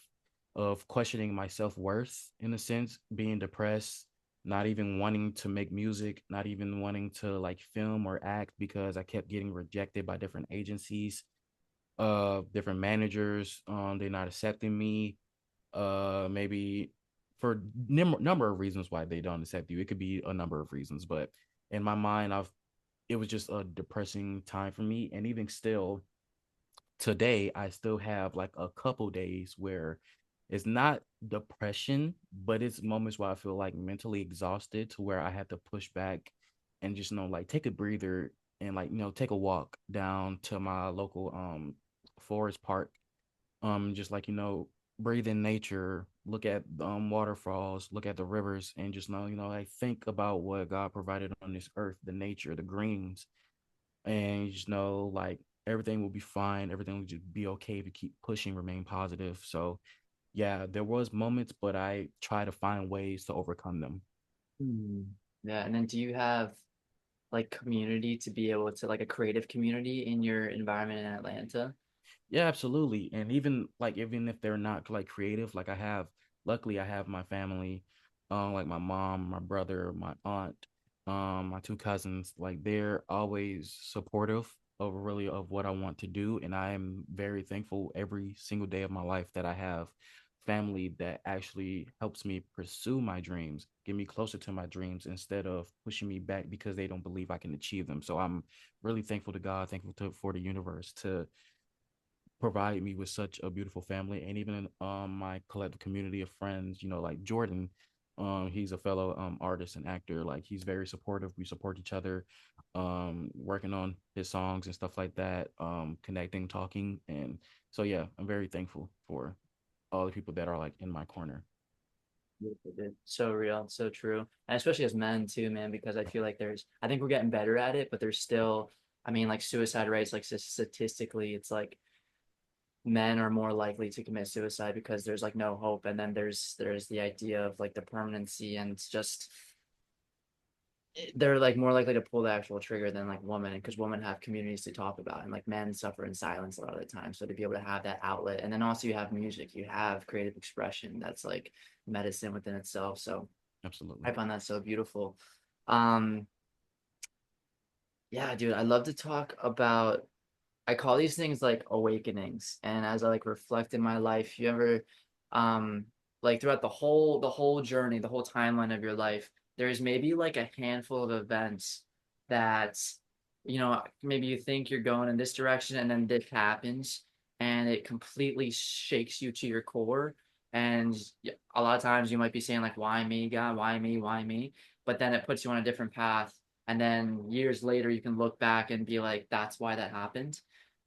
Speaker 2: of questioning my self-worth, in a sense, being depressed, not even wanting to make music, not even wanting to like film or act because I kept getting rejected by different agencies, different managers. They're not accepting me. Maybe for number of reasons why they don't accept you. It could be a number of reasons, but in my mind, it was just a depressing time for me. And even still, today I still have like a couple days where it's not depression, but it's moments where I feel like mentally exhausted to where I have to push back and just like take a breather and like take a walk down to my local forest park, just like breathe in nature, look at waterfalls, look at the rivers, and just I think about what God provided on this earth, the nature, the greens, and you just know like everything will be fine, everything will just be okay if you keep pushing, remain positive. So yeah, there was moments, but I try to find ways to overcome them.
Speaker 1: Hmm. Yeah, and then do you have like community to be able to like a creative community in your environment in Atlanta?
Speaker 2: Yeah, absolutely. And even if they're not like creative, like luckily I have my family, like my mom, my brother, my aunt, my two cousins, like they're always supportive of what I want to do. And I am very thankful every single day of my life that I have family that actually helps me pursue my dreams, get me closer to my dreams instead of pushing me back because they don't believe I can achieve them. So I'm really thankful to God, for the universe to provide me with such a beautiful family, and even my collective community of friends, like Jordan. He's a fellow artist and actor. Like he's very supportive. We support each other, working on his songs and stuff like that, connecting, talking. And so yeah, I'm very thankful for all the people that are like in my corner.
Speaker 1: Beautiful, dude. So real, so true. And especially as men too, man, because I feel like I think we're getting better at it, but there's still, I mean, like suicide rates, like statistically, it's like men are more likely to commit suicide because there's like no hope. And then there's the idea of like the permanency and just they're like more likely to pull the actual trigger than like women because women have communities to talk about and like men suffer in silence a lot of the time. So to be able to have that outlet, and then also you have music, you have creative expression that's like medicine within itself. So I
Speaker 2: Absolutely.
Speaker 1: find that so beautiful. Um, yeah, dude, I love to talk about I call these things like awakenings. And as I like reflect in my life, you ever um like throughout the whole journey, the whole timeline of your life, there's maybe like a handful of events that maybe you think you're going in this direction and then this happens and it completely shakes you to your core. And a lot of times you might be saying like, why me, God? Why me? Why me? But then it puts you on a different path. And then years later, you can look back and be like, that's why that happened.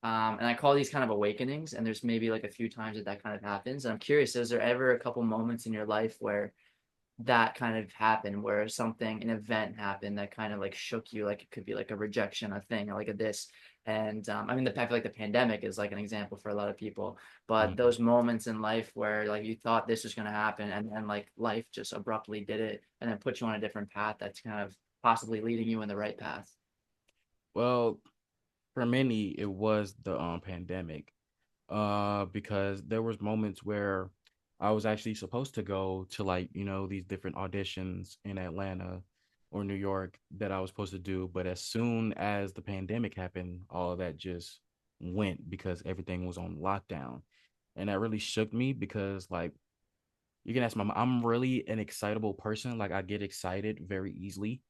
Speaker 1: And I call these kind of awakenings, and there's maybe like a few times that kind of happens. And I'm curious, is there ever a couple moments in your life where that kind of happened where something, an event happened that kind of like shook you, like it could be like a rejection, a thing, like a this. And I mean, I feel like the pandemic is like an example for a lot of people, but
Speaker 2: Mhm.
Speaker 1: those moments in life where like you thought this was going to happen and then like life just abruptly did it and then put you on a different path that's kind of possibly leading you in the right path.
Speaker 2: Well, for many, it was the pandemic. Because there was moments where I was actually supposed to go to like, these different auditions in Atlanta or New York that I was supposed to do. But as soon as the pandemic happened, all of that just went because everything was on lockdown. And that really shook me because like you can ask my mom, I'm really an excitable person. Like I get excited very easily.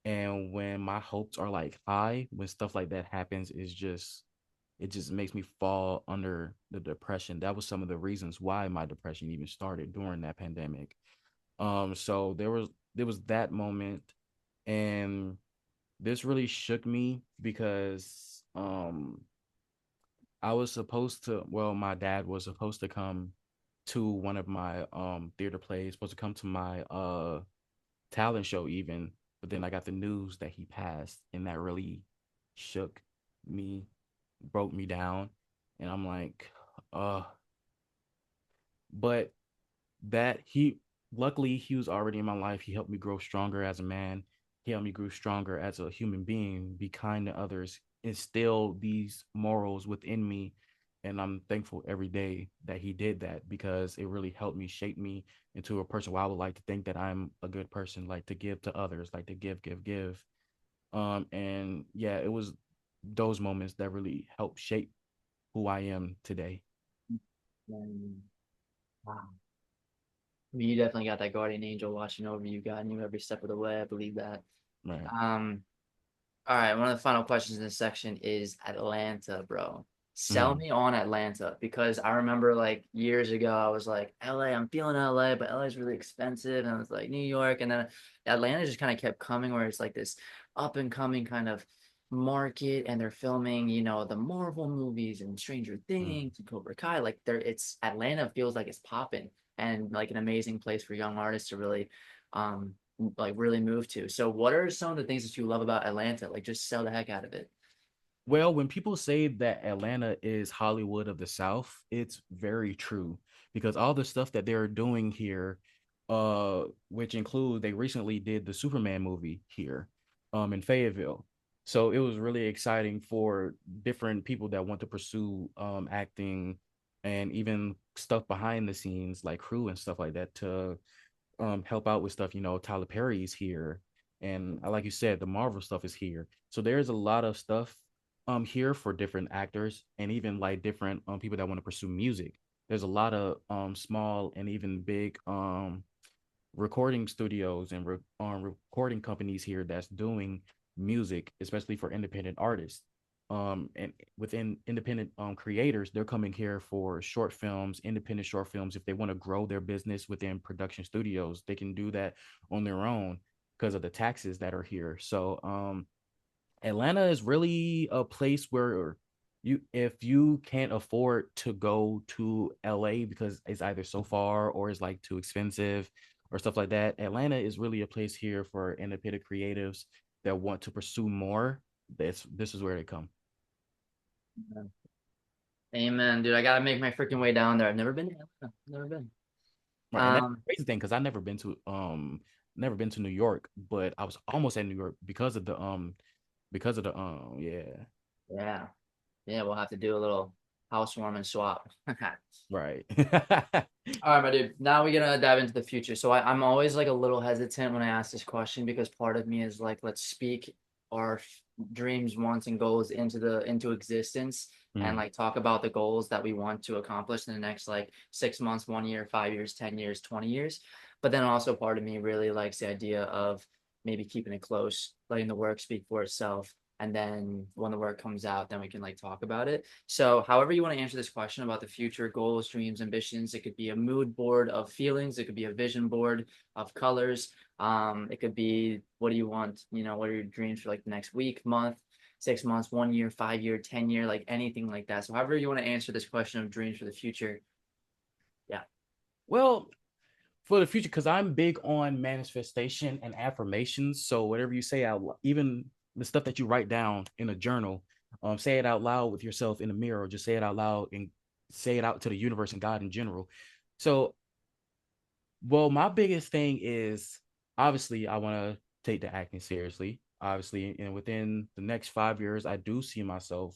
Speaker 2: And when my hopes are like high, when stuff like that happens, it just makes me fall under the depression. That was some of the reasons why my depression even started during that pandemic. So there was that moment, and this really shook me because I was supposed to. Well, my dad was supposed to come to one of my theater plays, supposed to come to my talent show even, but then I got the news that he passed, and that really shook me, broke me down, and I'm like, uh, but that he luckily he was already in my life. He helped me grow stronger as a man. He helped me grow stronger as a human being, be kind to others, instill these morals within me. And I'm thankful every day that he did that because it really helped me shape me into a person where I would like to think that I'm a good person, like to give to others, like to give. And yeah, it was those moments that really helped shape who I am today.
Speaker 1: And, wow. I mean, you definitely got that guardian angel watching over you, guiding you every step of the way. I believe that.
Speaker 2: Right.
Speaker 1: Um, All right, one of the final questions in this section is Atlanta, bro. Sell
Speaker 2: Mm,
Speaker 1: me on Atlanta because I remember like years ago I was like LA, I'm feeling LA, but LA is really expensive, and I was like New York, and then Atlanta just kind of kept coming where it's like this up and coming kind of market, and they're filming, the Marvel movies and Stranger
Speaker 2: mm.
Speaker 1: Things and Cobra Kai. Like it's Atlanta feels like it's popping and like an amazing place for young artists to really um like really move to. So what are some of the things that you love about Atlanta? Like just sell the heck out of it.
Speaker 2: Well, when people say that Atlanta is Hollywood of the South, it's very true because all the stuff that they're doing here, which include they recently did the Superman movie here, in Fayetteville. So it was really exciting for different people that want to pursue acting and even stuff behind the scenes like crew and stuff like that to help out with stuff. Tyler Perry's here, and like you said, the Marvel stuff is here. So there's a lot of stuff here for different actors and even like different people that want to pursue music. There's a lot of small and even big recording studios and recording companies here that's doing music, especially for independent artists. And within independent creators, they're coming here for short films, independent short films. If they want to grow their business within production studios, they can do that on their own because of the taxes that are here. So Atlanta is really a place where if you can't afford to go to LA because it's either so far or it's like too expensive or stuff like that, Atlanta is really a place here for independent creatives that want to pursue more. This is where they come.
Speaker 1: Amen, dude. I gotta make my freaking way down there. I've never been to Atlanta. Never been.
Speaker 2: Right. And that's
Speaker 1: Um,
Speaker 2: the crazy thing because I never been to New York, but I was almost at New York because of the yeah.
Speaker 1: yeah. Yeah, we'll have to do a little housewarming swap.
Speaker 2: Right.
Speaker 1: All right, my dude. Now we're gonna dive into the future. So I'm always like a little hesitant when I ask this question because part of me is like, let's speak our dreams, wants, and goals into existence, and
Speaker 2: Mm.
Speaker 1: like talk about the goals that we want to accomplish in the next like 6 months, 1 year, 5 years, 10 years, 20 years. But then also part of me really likes the idea of maybe keeping it close, letting the work speak for itself. And then when the work comes out, then we can like talk about it. So, however you want to answer this question about the future goals, dreams, ambitions, it could be a mood board of feelings, it could be a vision board of colors. It could be what do you want? What are your dreams for like the next week, month, 6 months, 1 year, 5 year, 10 year, like anything like that. So, however you want to answer this question of dreams for the future, yeah.
Speaker 2: Well, for the future, because I'm big on manifestation and affirmations. So whatever you say out, even the stuff that you write down in a journal, say it out loud with yourself in the mirror, or just say it out loud and say it out to the universe and God in general. So, well, my biggest thing is obviously I want to take the acting seriously. Obviously, and within the next 5 years, I do see myself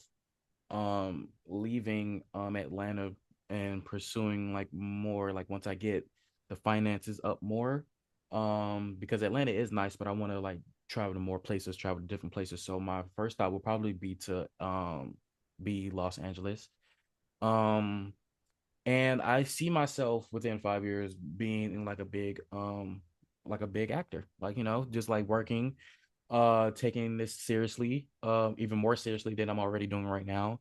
Speaker 2: leaving Atlanta and pursuing like more like once I get the finances up more, because Atlanta is nice, but I want to like travel to more places, travel to different places. So my first thought will probably be to be Los Angeles. um and I see myself within 5 years being in like a big actor, like, just like working, taking this seriously, even more seriously than I'm already doing right now.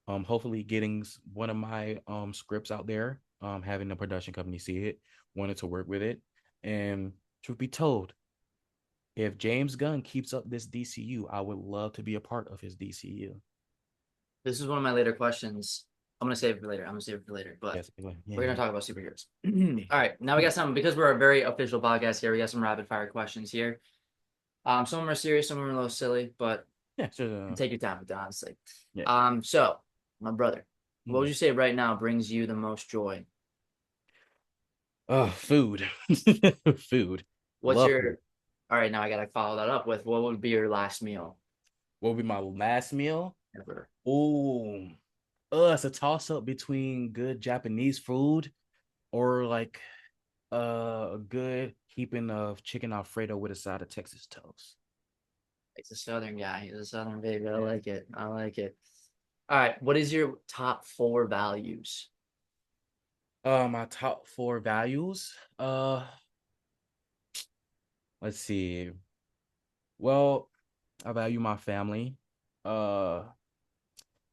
Speaker 2: Hopefully getting one of my scripts out there, having the production company see it, wanted to work with it. And truth be told, if James Gunn keeps up this DCU, I would love to be a part of his DCU.
Speaker 1: This is one of my later questions. I'm gonna save it for later. I'm gonna save it for later, but
Speaker 2: Yes, yeah,
Speaker 1: we're gonna
Speaker 2: yeah,
Speaker 1: talk about superheroes. All right, now we got some because we're a very official podcast here. We got some rapid fire questions here. Some of them are serious, some of them are a little silly, but
Speaker 2: yeah, sure,
Speaker 1: take your time with it, honestly.
Speaker 2: yeah.
Speaker 1: So my brother, what would
Speaker 2: Mm.
Speaker 1: you say right now brings you the most joy?
Speaker 2: Oh, food, food.
Speaker 1: What's
Speaker 2: Love food.
Speaker 1: your All right, now I gotta follow that up with what would be your last meal
Speaker 2: What would be my last meal?
Speaker 1: ever?
Speaker 2: Oh, it's a toss up between good Japanese food or like a good heaping of chicken Alfredo with a side of Texas toast.
Speaker 1: He's a southern guy. He's a southern baby. I like it. I like it. All right, what is your top four values?
Speaker 2: My top four values. Let's see. Well, I value my family. Uh,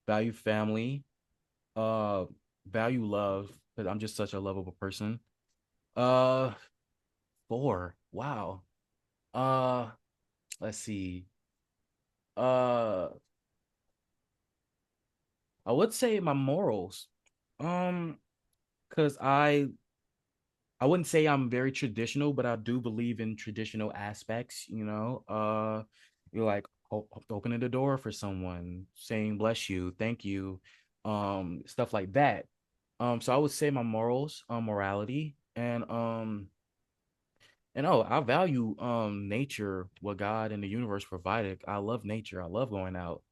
Speaker 2: value family. Uh, value love because I'm just such a lovable person. Uh, four. Wow. Uh, let's see. Uh, I would say my morals. Um, because I wouldn't say I'm very traditional, but I do believe in traditional aspects, you're like opening the door for someone, saying bless you, thank you, stuff like that. So I would say my morals, morality, and oh, I value nature, what God and the universe provided. I love nature. I love going out.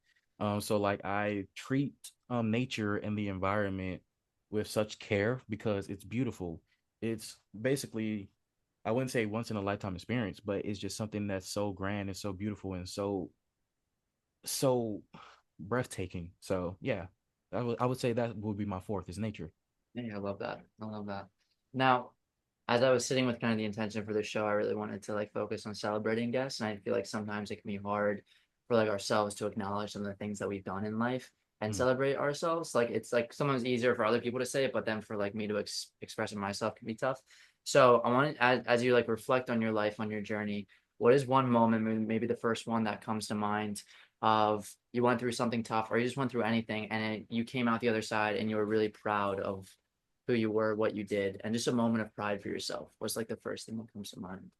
Speaker 2: So like I treat nature and the environment with such care because it's beautiful. It's basically, I wouldn't say once in a lifetime experience, but it's just something that's so grand and so beautiful and so breathtaking. So yeah, I would say that would be my fourth is nature.
Speaker 1: Yeah, I love that. I love that. Now, as I was sitting with kind of the intention for the show, I really wanted to like focus on celebrating guests, and I feel like sometimes it can be hard for like ourselves to acknowledge some of the things that we've done in life and
Speaker 2: Mm.
Speaker 1: celebrate ourselves. Like it's like sometimes easier for other people to say it, but then for like me to express it myself can be tough. So I want as you like reflect on your life, on your journey, what is one moment, maybe the first one that comes to mind of you went through something tough or you just went through anything and you came out the other side and you were really proud of who you were, what you did, and just a moment of pride for yourself. What's like the first thing that comes to mind?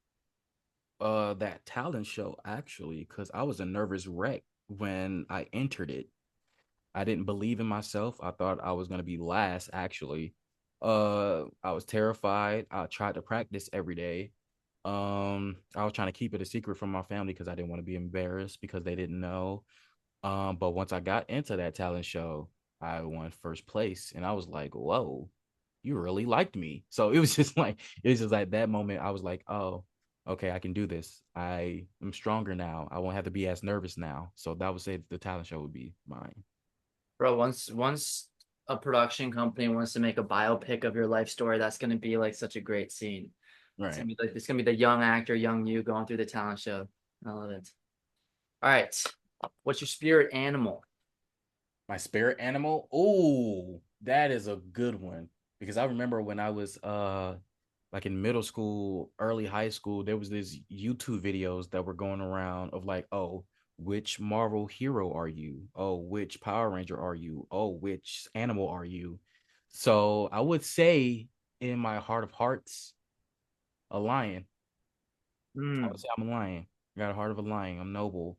Speaker 2: That talent show actually, because I was a nervous wreck when I entered it. I didn't believe in myself. I thought I was gonna be last actually. I was terrified. I tried to practice every day. I was trying to keep it a secret from my family because I didn't want to be embarrassed because they didn't know. But once I got into that talent show, I won first place, and I was like, "Whoa, you really liked me." So it was just like that moment. I was like, "Oh, okay, I can do this. I am stronger now. I won't have to be as nervous now." So that would say the talent show would be mine.
Speaker 1: Bro, once a production company wants to make a biopic of your life story, that's gonna be like such a great scene.
Speaker 2: Right.
Speaker 1: It's gonna be the young actor, young you going through the talent show. I love it. All right. What's your spirit animal?
Speaker 2: My spirit animal. Oh, that is a good one because I remember when I was like in middle school, early high school, there was these YouTube videos that were going around of like, oh, which Marvel hero are you? Oh, which Power Ranger are you? Oh, which animal are you? So I would say in my heart of hearts, a lion. I would
Speaker 1: Mm,
Speaker 2: say I'm a lion. I got a heart of a lion. I'm noble.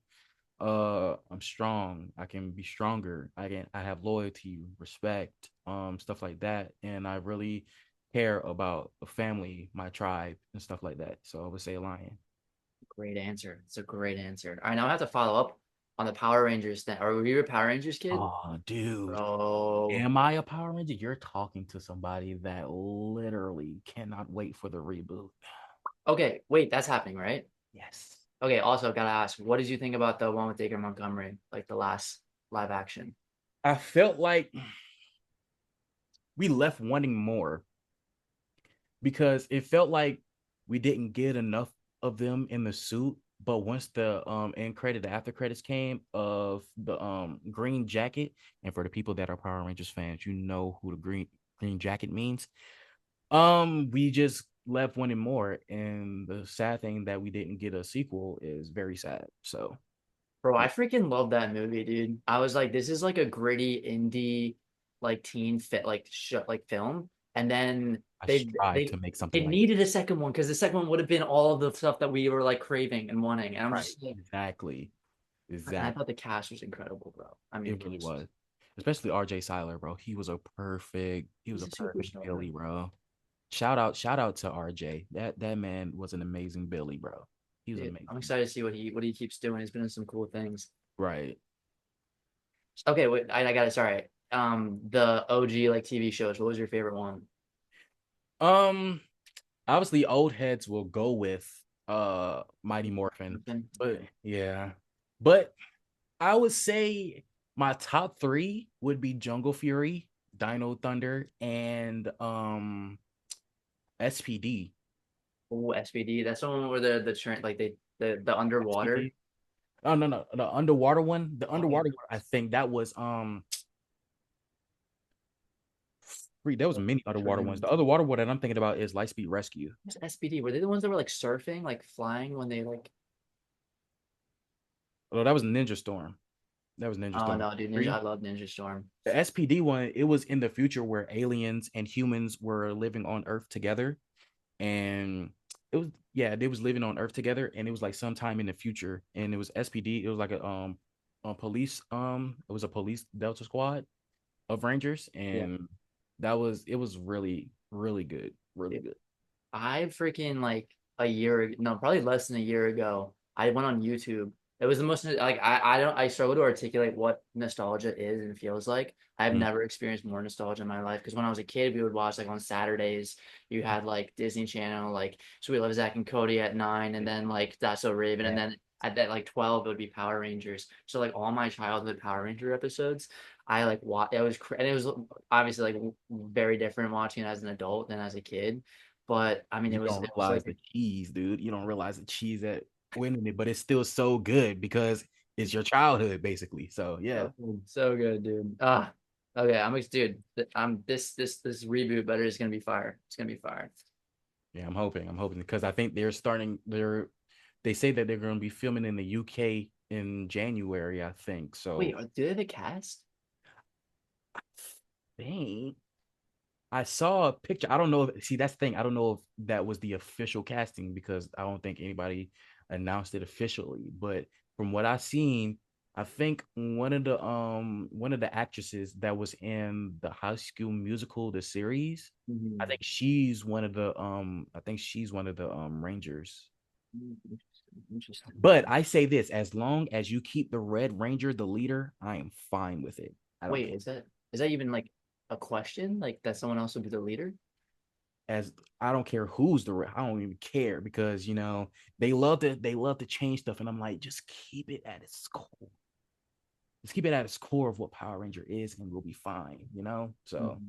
Speaker 2: I'm strong. I can be stronger. I have loyalty, respect, stuff like that. And I really care about the family, my tribe, and stuff like that. So I would say a lion.
Speaker 1: great answer. It's a great answer. All right, now I have to follow up on the Power Rangers thing. Are you a Power Rangers kid?
Speaker 2: Oh, dude.
Speaker 1: Bro.
Speaker 2: Am I a Power Ranger? You're talking to somebody that literally cannot wait for the reboot.
Speaker 1: Okay, wait, that's happening, right?
Speaker 2: Yes.
Speaker 1: Okay, also gotta ask, what did you think about the one with Baker Montgomery, like the last live action?
Speaker 2: I felt like we left wanting more because it felt like we didn't get enough of them in the suit. But once the end credit, the after credits came of the green jacket, and for the people that are Power Rangers fans, you know who the green jacket means. We just left wanting more, and the sad thing that we didn't get a sequel is very sad. So
Speaker 1: Bro, I
Speaker 2: yeah,
Speaker 1: freaking love that movie, dude. I was like, this is like a gritty indie, like teen fit, like like film. And then
Speaker 2: I
Speaker 1: they
Speaker 2: tried
Speaker 1: they
Speaker 2: to make something
Speaker 1: it
Speaker 2: like
Speaker 1: needed a second one because the second one would have been all of the stuff that we were like craving and wanting. And I'm
Speaker 2: right,
Speaker 1: just like,
Speaker 2: exactly,
Speaker 1: and I
Speaker 2: exactly.
Speaker 1: thought the cast was incredible, bro. I mean, the
Speaker 2: It really
Speaker 1: cast was
Speaker 2: was, especially R.J. Seiler, bro. He was
Speaker 1: he's
Speaker 2: a
Speaker 1: a
Speaker 2: perfect
Speaker 1: superstar,
Speaker 2: Billy, bro. Shout out to R.J. That man was an amazing Billy, bro. He was
Speaker 1: dude. I'm
Speaker 2: amazing.
Speaker 1: excited to see what he keeps doing. He's been in some cool things.
Speaker 2: Right.
Speaker 1: Okay, wait, I got it. Sorry. The OG like TV shows. What was your favorite one?
Speaker 2: Um. Obviously, old heads will go with Mighty Morphin,
Speaker 1: Something.
Speaker 2: but yeah, but I would say my top three would be Jungle Fury, Dino Thunder, and SPD.
Speaker 1: Oh, SPD. That's the one where the train like the underwater.
Speaker 2: SPD. Oh no, the underwater one. The
Speaker 1: Oh yeah.
Speaker 2: underwater one, I think that was there was many underwater ones. The other water one that I'm thinking about is Lightspeed Rescue.
Speaker 1: What's SPD? Were they the ones that were like surfing, like flying when they like?
Speaker 2: Oh, that was Ninja Storm. That was Ninja
Speaker 1: Oh
Speaker 2: Storm
Speaker 1: no, dude, Ninja! I
Speaker 2: three.
Speaker 1: love Ninja Storm.
Speaker 2: The SPD one, it was in the future where aliens and humans were living on Earth together, and it was yeah, they was living on Earth together, and it was like sometime in the future, and it was SPD. It was like a police it was a police Delta Squad of Rangers,
Speaker 1: Yeah,
Speaker 2: and it was really good, really
Speaker 1: dude.
Speaker 2: good.
Speaker 1: I freaking like a year, no, probably less than a year ago. I went on YouTube. It was the most like I don't I struggle to articulate what nostalgia is and feels like. I've
Speaker 2: Mm.
Speaker 1: never experienced more nostalgia in my life because when I was a kid, we would watch like on Saturdays. You had like Disney Channel, like Sweet Love Zach and Cody at 9, and then like That's So Raven, and
Speaker 2: Yeah,
Speaker 1: then at that like 12 it would be Power Rangers. So like all my childhood Power Ranger episodes, I like watch. And it was obviously like very different watching it as an adult than as a kid. But I mean,
Speaker 2: you don't
Speaker 1: it was
Speaker 2: realize
Speaker 1: like
Speaker 2: the cheese, dude. You don't realize the cheese that went in it, but it's still so good because it's your childhood, basically. So yeah,
Speaker 1: so good, dude. Ah, okay. Dude. I'm this reboot, but it's gonna be fire. It's gonna be fire.
Speaker 2: yeah, I'm hoping because I think they say that they're going to be filming in the UK in January, I think.
Speaker 1: Wait,
Speaker 2: So
Speaker 1: do they have a cast?
Speaker 2: I think I saw a picture. I don't know if see that's the thing. I don't know if that was the official casting because I don't think anybody announced it officially. But from what I've seen, I think one of the actresses that was in the High School Musical, the series, I
Speaker 1: Mhm.
Speaker 2: think she's one of the Rangers.
Speaker 1: Interesting. Interesting.
Speaker 2: But I say this, as long as you keep the Red Ranger the leader, I am fine with it. I don't
Speaker 1: Wait,
Speaker 2: care.
Speaker 1: is that even like a question? Like that someone else would be the leader?
Speaker 2: As I don't care I don't even care because they love to change stuff, and I'm like, just keep it at its core. Just keep it at its core of what Power Ranger is, and we'll be fine. So
Speaker 1: Mhm.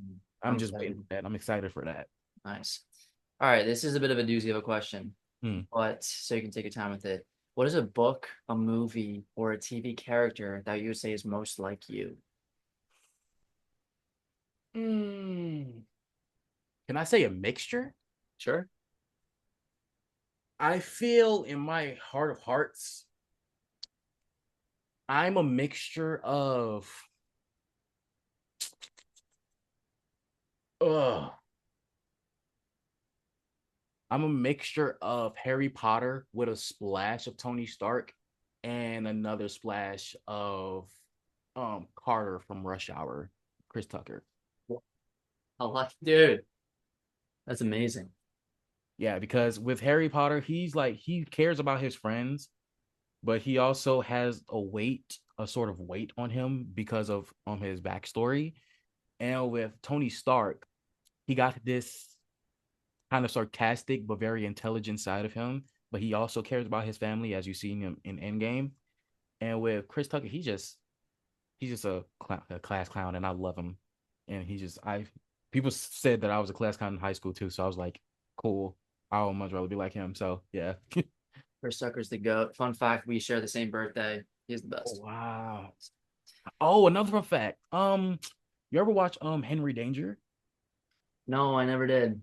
Speaker 2: I'm
Speaker 1: I'm
Speaker 2: just waiting for
Speaker 1: excited.
Speaker 2: that. I'm excited for that.
Speaker 1: Nice. All right, this is a bit of a doozy of a question,
Speaker 2: Hmm.
Speaker 1: but so you can take your time with it. What is a book, a movie, or a TV character that you would say is most like you?
Speaker 2: Mm. Can I say a mixture?
Speaker 1: Sure.
Speaker 2: I feel in my heart of hearts, I'm a mixture of ugh, I'm a mixture of Harry Potter with a splash of Tony Stark and another splash of Carter from Rush Hour, Chris Tucker.
Speaker 1: I like, dude, that's amazing.
Speaker 2: Yeah, because with Harry Potter, he cares about his friends, but he also has a sort of weight on him because of his backstory. And with Tony Stark, he got this kind of sarcastic but very intelligent side of him, but he also cares about his family, as you see him in Endgame. And with Chris Tucker, he's just a class clown, and I love him. And he just I people said that I was a class clown in high school too, so I was like, cool. I would much rather be like him. So yeah.
Speaker 1: Chris Tucker's the goat. Fun fact: we share the same birthday. He's the
Speaker 2: Oh
Speaker 1: best.
Speaker 2: wow. Oh, another fun fact. You ever watch Henry Danger?
Speaker 1: No, I never did. Is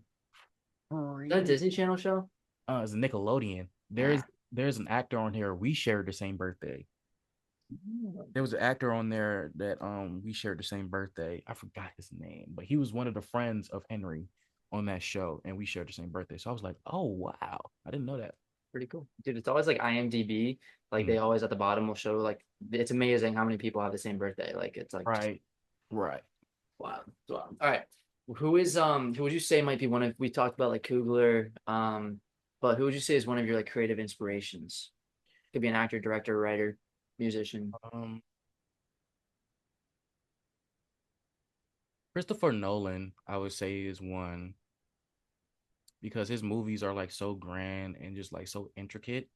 Speaker 1: that a
Speaker 2: Really?
Speaker 1: Disney Channel show?
Speaker 2: It's a Nickelodeon.
Speaker 1: Ah.
Speaker 2: There's an actor on here. We shared the same birthday. There was an actor on there that we shared the same birthday. I forgot his name, but he was one of the friends of Henry on that show, and we shared the same birthday. So I was like, oh wow, I didn't know that.
Speaker 1: Pretty cool, dude. It's always like IMDb. Like they
Speaker 2: Mm.
Speaker 1: always at the bottom will show like it's amazing how many people have the same birthday. Like it's like just
Speaker 2: Right, right.
Speaker 1: wow. Wow. All right. Who would you say might be one of we talked about like Kugler, but who would you say is one of your like creative inspirations? Could be an actor, director, writer, musician.
Speaker 2: Um, Christopher Nolan, I would say, is one because his movies are like so grand and just like so intricate,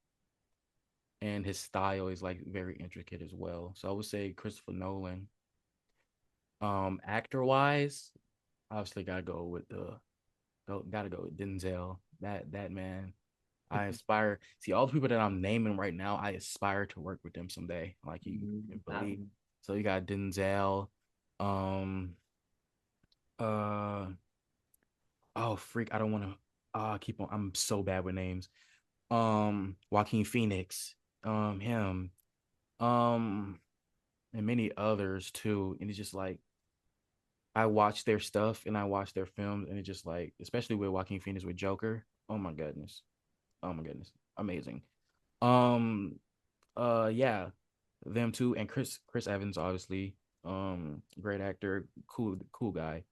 Speaker 2: and his style is like very intricate as well. So I would say Christopher Nolan. Actor wise, obviously gotta go with Denzel. That man, I aspire. See all the people that I'm naming right now. I aspire to work with them someday. Like you can
Speaker 1: That
Speaker 2: believe.
Speaker 1: one.
Speaker 2: So you got Denzel. Um. Uh. Oh freak! I don't want to. Keep on. I'm so bad with names. Joaquin Phoenix. Him. Um. And many others too. And it's just like I watch their stuff and I watch their films, and it's just like, especially with Joaquin Phoenix with Joker. Oh my goodness. Oh my goodness. Amazing. Um. Yeah, them two and Chris Evans, obviously. Great actor, cool guy.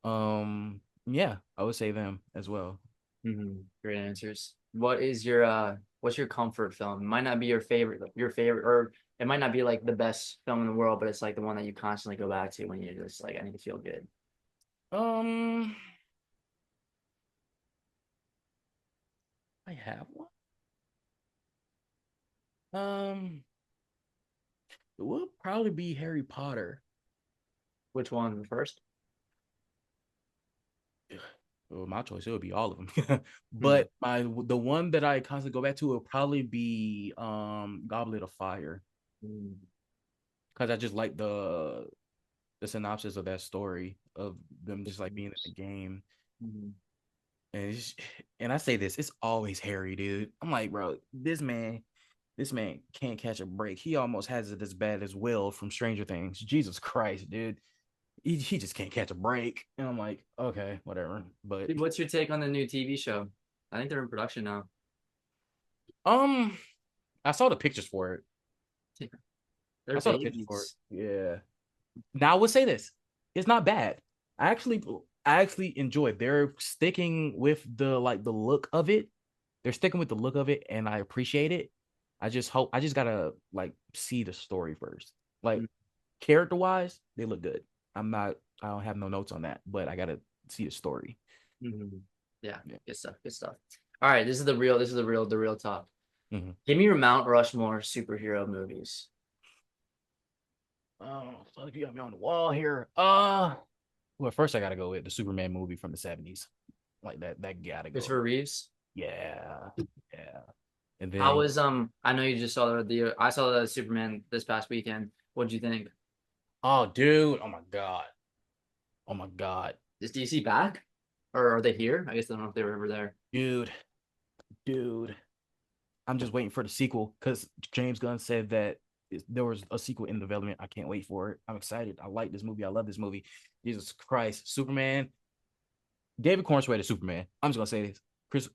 Speaker 2: Yeah, I would say them as well.
Speaker 1: Great answers. What's your comfort film? It might not be your favorite, or it might not be like the best film in the world, but it's like the one that you constantly go back to when you're just like, I need to feel good.
Speaker 2: Um, I have one. Um, it would probably be Harry Potter.
Speaker 1: Which one first?
Speaker 2: Well, my choice, it would be all of them.
Speaker 1: Hmm.
Speaker 2: But the one that I constantly go back to will probably be Goblet of Fire,
Speaker 1: Mm.
Speaker 2: because I just like the synopsis of that story of them just like being in the game.
Speaker 1: Mhm.
Speaker 2: And and I say this, it's always Harry, dude. I'm like, bro, this man can't catch a break. He almost has it as bad as Will from Stranger Things. Jesus Christ, dude. He just can't catch a break. And I'm like, okay, whatever. But
Speaker 1: Dude, what's your take on the new TV show? I think they're in production now.
Speaker 2: um I saw the pictures for it. I
Speaker 1: They're
Speaker 2: saw the pictures for it.
Speaker 1: babies.
Speaker 2: Yeah. Now I would say this. It's not bad. I actually enjoy it. They're sticking with the look of it. They're sticking with the look of it, and I appreciate it. I just gotta like see the story first. Like character wise, they look good. I don't have no notes on that, but I gotta see the story.
Speaker 1: Mm-hmm. Yeah,
Speaker 2: Yeah.
Speaker 1: good stuff. Good stuff. All right, the real talk.
Speaker 2: Mm-hmm.
Speaker 1: Give me your Mount Rushmore superhero movies.
Speaker 2: Oh, fuck, you got me on the wall here. Well, first I gotta go with the Superman movie from the 70s. Like that gotta go.
Speaker 1: Christopher Reeves.
Speaker 2: Yeah, yeah. And
Speaker 1: How
Speaker 2: then,
Speaker 1: was I know you just saw the I saw the Superman this past weekend. What'd you think?
Speaker 2: oh, dude, oh my god, oh my god,
Speaker 1: Is DC back? Or are they here? I guess I don't know if they were ever there.
Speaker 2: dude, dude. I'm just waiting for the sequel because James Gunn said that there was a sequel in development. I can't wait for it. I'm excited. I like this movie. I love this movie. Jesus Christ, Superman. David Cornsway to Superman. I'm just gonna say this. Chris.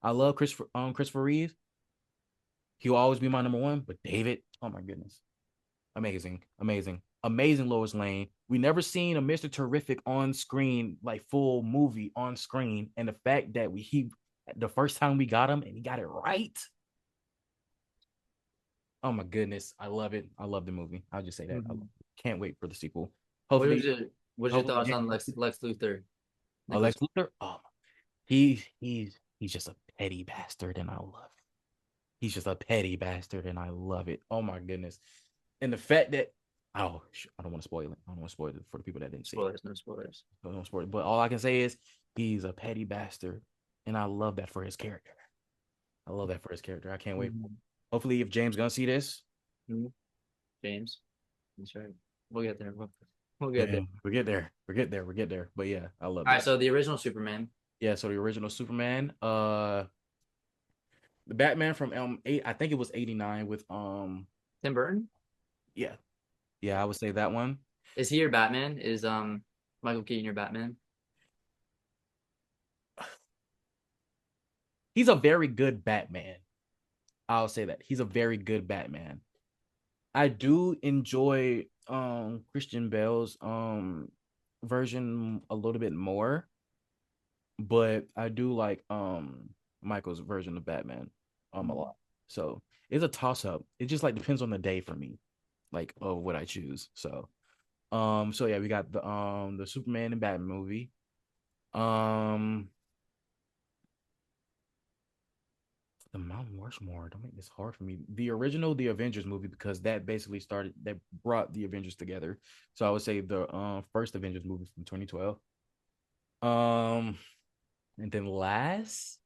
Speaker 2: I love Christopher Reeve. He'll always be my number one. But David, oh my goodness, amazing, amazing, amazing. Lois Lane. We never seen a Mister Terrific on screen, like full movie on screen, and the fact that the first time we got him and he got it right. Oh my goodness, I love it. I love the movie. I'll just say that. I
Speaker 1: Mhm.
Speaker 2: can't wait for the sequel.
Speaker 1: What was
Speaker 2: Hopefully,
Speaker 1: your what's your
Speaker 2: hopefully,
Speaker 1: thoughts on Lex Luthor? Nicholas.
Speaker 2: Lex Luthor. Oh, he's just a petty bastard, and I love it. He's just a petty bastard, and I love it. Oh my goodness, and the fact that I don't want to spoil it. I don't want to spoil it for the people that didn't see it.
Speaker 1: Spoilers, no spoilers.
Speaker 2: I don't spoil it. But all I can say is he's a petty bastard, and I love that for his character. I love that for his character. I can't wait.
Speaker 1: Mhm.
Speaker 2: Hopefully, if James gonna see this,
Speaker 1: Mhm. James. That's right. We'll get there. We'll get there.
Speaker 2: man, we get there. We get there. We get there. But yeah, I loved
Speaker 1: All right.
Speaker 2: it.
Speaker 1: So the original Superman,
Speaker 2: Yeah, so the original Superman, the Batman from eight, I think it was 89 with
Speaker 1: Tim Burton.
Speaker 2: yeah, yeah, I would say that one.
Speaker 1: Is he your Batman? Is Michael Keaton your Batman?
Speaker 2: He's a very good Batman. I'll say that. He's a very good Batman. I do enjoy Christian Bale's version a little bit more, but I do like Michael's version of Batman a
Speaker 1: Mhm.
Speaker 2: lot. So it's a toss up. It just like depends on the day for me, like of what I choose. So yeah, we got the Superman and Batman movie. Um the Mount Rushmore, don't make this hard for me. The original The Avengers movie, because that brought the Avengers together. So I would say the first Avengers movie from 2012. Um and then last,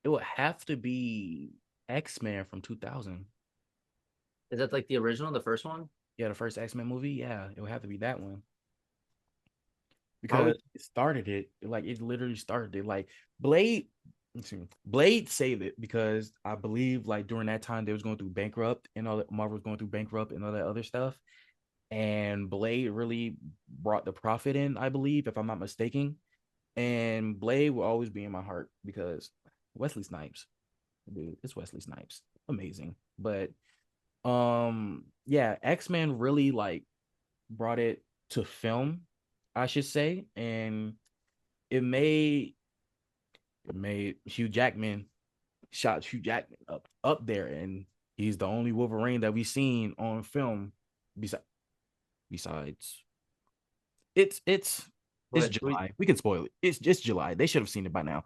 Speaker 2: it would have to be X-Men from 2000.
Speaker 1: Is that like the original, the first one?
Speaker 2: Yeah, the first X-Men movie. Yeah, it would have to be that one.
Speaker 1: Probably.
Speaker 2: Because it started it. Like it literally started it. Like Blade, Blade saved it because I believe like during that time they was going through bankrupt and all that Marvel was going through bankrupt and all that other stuff. And Blade really brought the profit in, I believe, if I'm not mistaken. And Blade will always be in my heart because Wesley Snipes, dude, it's Wesley Snipes, amazing. But yeah, X-Men really like brought it to film, I should say, and it made Hugh Jackman shot Hugh Jackman up there, and he's the only Wolverine that we've seen on film. Besides, besides, it's
Speaker 1: But
Speaker 2: July. We can spoil it. It's just July. They should have seen it by now.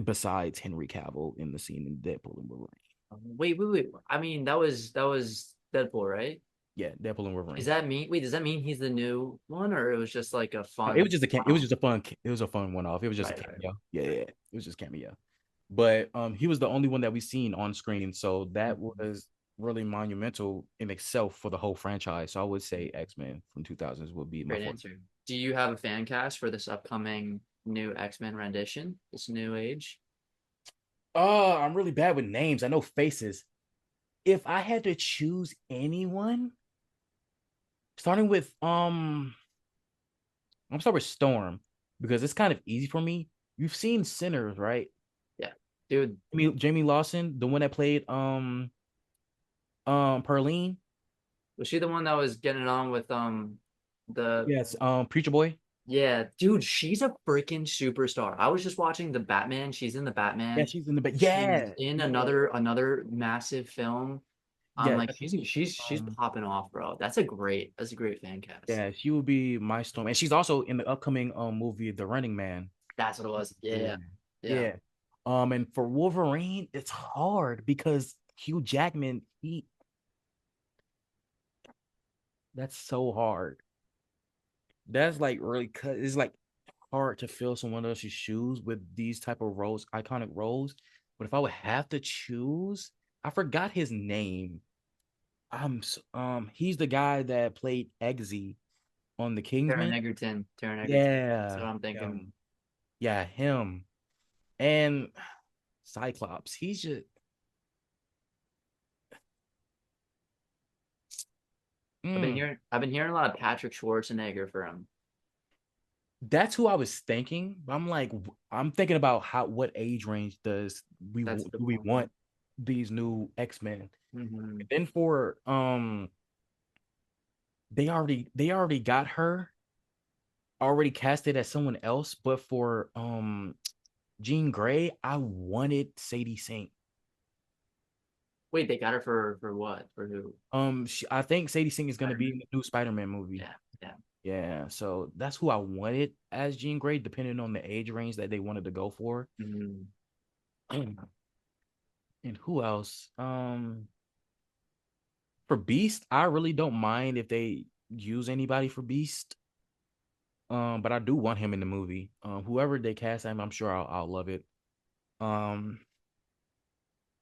Speaker 2: Besides Henry Cavill in the scene in Deadpool and Wolverine.
Speaker 1: wait. I mean, that was Deadpool, right?
Speaker 2: Yeah, Deadpool and
Speaker 1: Does
Speaker 2: Wolverine.
Speaker 1: that mean wait, does that mean he's the new one or it was just like a
Speaker 2: It
Speaker 1: fun
Speaker 2: was just it was
Speaker 1: one-off?
Speaker 2: just a fun one off. It was just a
Speaker 1: Right.
Speaker 2: cameo. Yeah. It was just cameo. But he was the only one that we seen on screen, so that
Speaker 1: Mhm.
Speaker 2: was really monumental in itself for the whole franchise. So I would say X-Men from 2000s would be my
Speaker 1: Great
Speaker 2: fourth.
Speaker 1: answer. Do you have a fan cast for this upcoming new X-Men rendition, this new age?
Speaker 2: Oh, I'm really bad with names. I know faces. If I had to choose anyone, starting with I'm start with Storm because it's kind of easy for me. You've seen Sinners, right?
Speaker 1: Yeah. Dude,
Speaker 2: Jamie Lawson, the one that played Perlene.
Speaker 1: was she the one that was getting it on with the
Speaker 2: Yes, Preacher Boy.
Speaker 1: yeah, dude, she's a freaking superstar. I was just watching the Batman. She's in the
Speaker 2: Yeah,
Speaker 1: Batman.
Speaker 2: she's in the back.
Speaker 1: She's
Speaker 2: Yeah,
Speaker 1: in
Speaker 2: yeah,
Speaker 1: another massive film. I'm
Speaker 2: yeah.
Speaker 1: like, she's
Speaker 2: Um,
Speaker 1: popping off, bro. That's a great fan cast.
Speaker 2: yeah, she will be my Storm, and she's also in the upcoming movie The Running Man.
Speaker 1: That's what it was.
Speaker 2: Yeah,
Speaker 1: Yeah. Yeah.
Speaker 2: yeah. And for Wolverine, it's hard because Hugh Jackman, that's so hard. That's like really cut. It's like hard to fill someone else's shoes with these type of roles, iconic roles. But if I would have to choose, I forgot his name. He's the guy that played Eggsy on the
Speaker 1: Taron
Speaker 2: Kingsman.
Speaker 1: Egerton. Taron Egerton. That's what
Speaker 2: Yeah,
Speaker 1: I'm thinking.
Speaker 2: yeah, him and Cyclops. He's just Mm,
Speaker 1: I've been hearing a lot of Patrick Schwarzenegger for him.
Speaker 2: that's who I was thinking. I'm like, I'm thinking about what age range
Speaker 1: That's the
Speaker 2: do we
Speaker 1: point.
Speaker 2: want these new X-Men?
Speaker 1: Hmm.
Speaker 2: Then for they already got her already casted as someone else, but for Jean Grey, I wanted Sadie Sink.
Speaker 1: Wait, they got her for what? For who?
Speaker 2: I think Sadie Sink is gonna be in
Speaker 1: Spider-Man?
Speaker 2: the new Spider-Man movie.
Speaker 1: Yeah, yeah.
Speaker 2: Yeah, so that's who I wanted as Jean Grey, depending on the age range that they wanted to go for.
Speaker 1: Hmm.
Speaker 2: And who else? For Beast, I really don't mind if they use anybody for Beast. But I do want him in the movie. Whoever they cast him, I'm sure I'll love it. Um,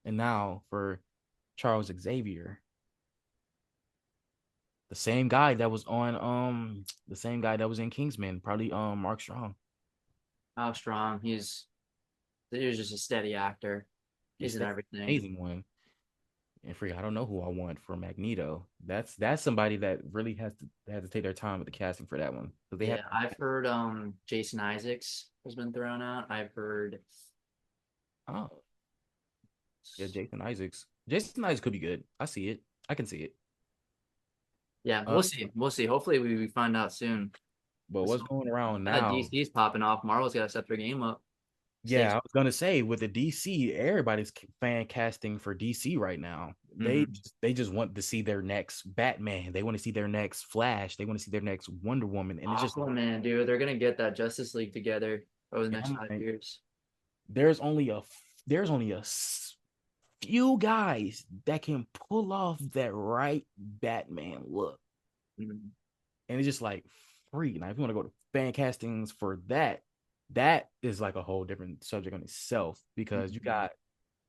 Speaker 2: and now for Charles Xavier, the same guy that was in Kingsman, probably Mark Strong.
Speaker 1: How strong. He was just a steady actor.
Speaker 2: He's
Speaker 1: He's in
Speaker 2: an
Speaker 1: everything.
Speaker 2: amazing one. And free, I don't know who I want for Magneto. That's somebody that really has to take their time with the casting for that one because they have.
Speaker 1: Yeah, I've heard Jason Isaacs has been thrown out. I've heard
Speaker 2: Oh yeah, Jason Isaacs. Jason Isaacs could be good. I see it. I can see it.
Speaker 1: yeah,
Speaker 2: Uh,
Speaker 1: we'll see. We'll see. Hopefully we find out soon.
Speaker 2: but what's going around
Speaker 1: Now that
Speaker 2: now?
Speaker 1: DC's popping off, Marvel's got to step their game up.
Speaker 2: Yeah,
Speaker 1: Save.
Speaker 2: I was gonna say with the DC, everybody's fan casting for DC right now.
Speaker 1: Mhm.
Speaker 2: They just want to see their next Batman. They want to see their next Flash. They want to see their next Wonder Woman. And it's just
Speaker 1: Aquaman, dude, they're gonna get that Justice League together over the
Speaker 2: and
Speaker 1: next
Speaker 2: I'm
Speaker 1: five
Speaker 2: like,
Speaker 1: years.
Speaker 2: there's only few guys that can pull off that right Batman look.
Speaker 1: Mhm.
Speaker 2: And it's just like free. Now, if you want to go to fan castings for that, that is like a whole different subject on itself because you
Speaker 1: Mhm.
Speaker 2: got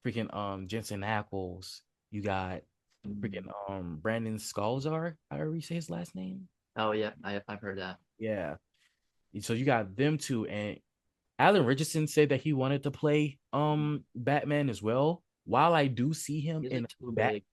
Speaker 2: freaking Jensen Ackles, you got freaking
Speaker 1: Mhm.
Speaker 2: Brandon Skalzar, however you say his last name.
Speaker 1: Oh yeah, I've heard that.
Speaker 2: Yeah. So you got them two, and Alan Richardson said that he wanted to play Batman as well. While I do see him
Speaker 1: He's
Speaker 2: in
Speaker 1: like too
Speaker 2: Bat
Speaker 1: big.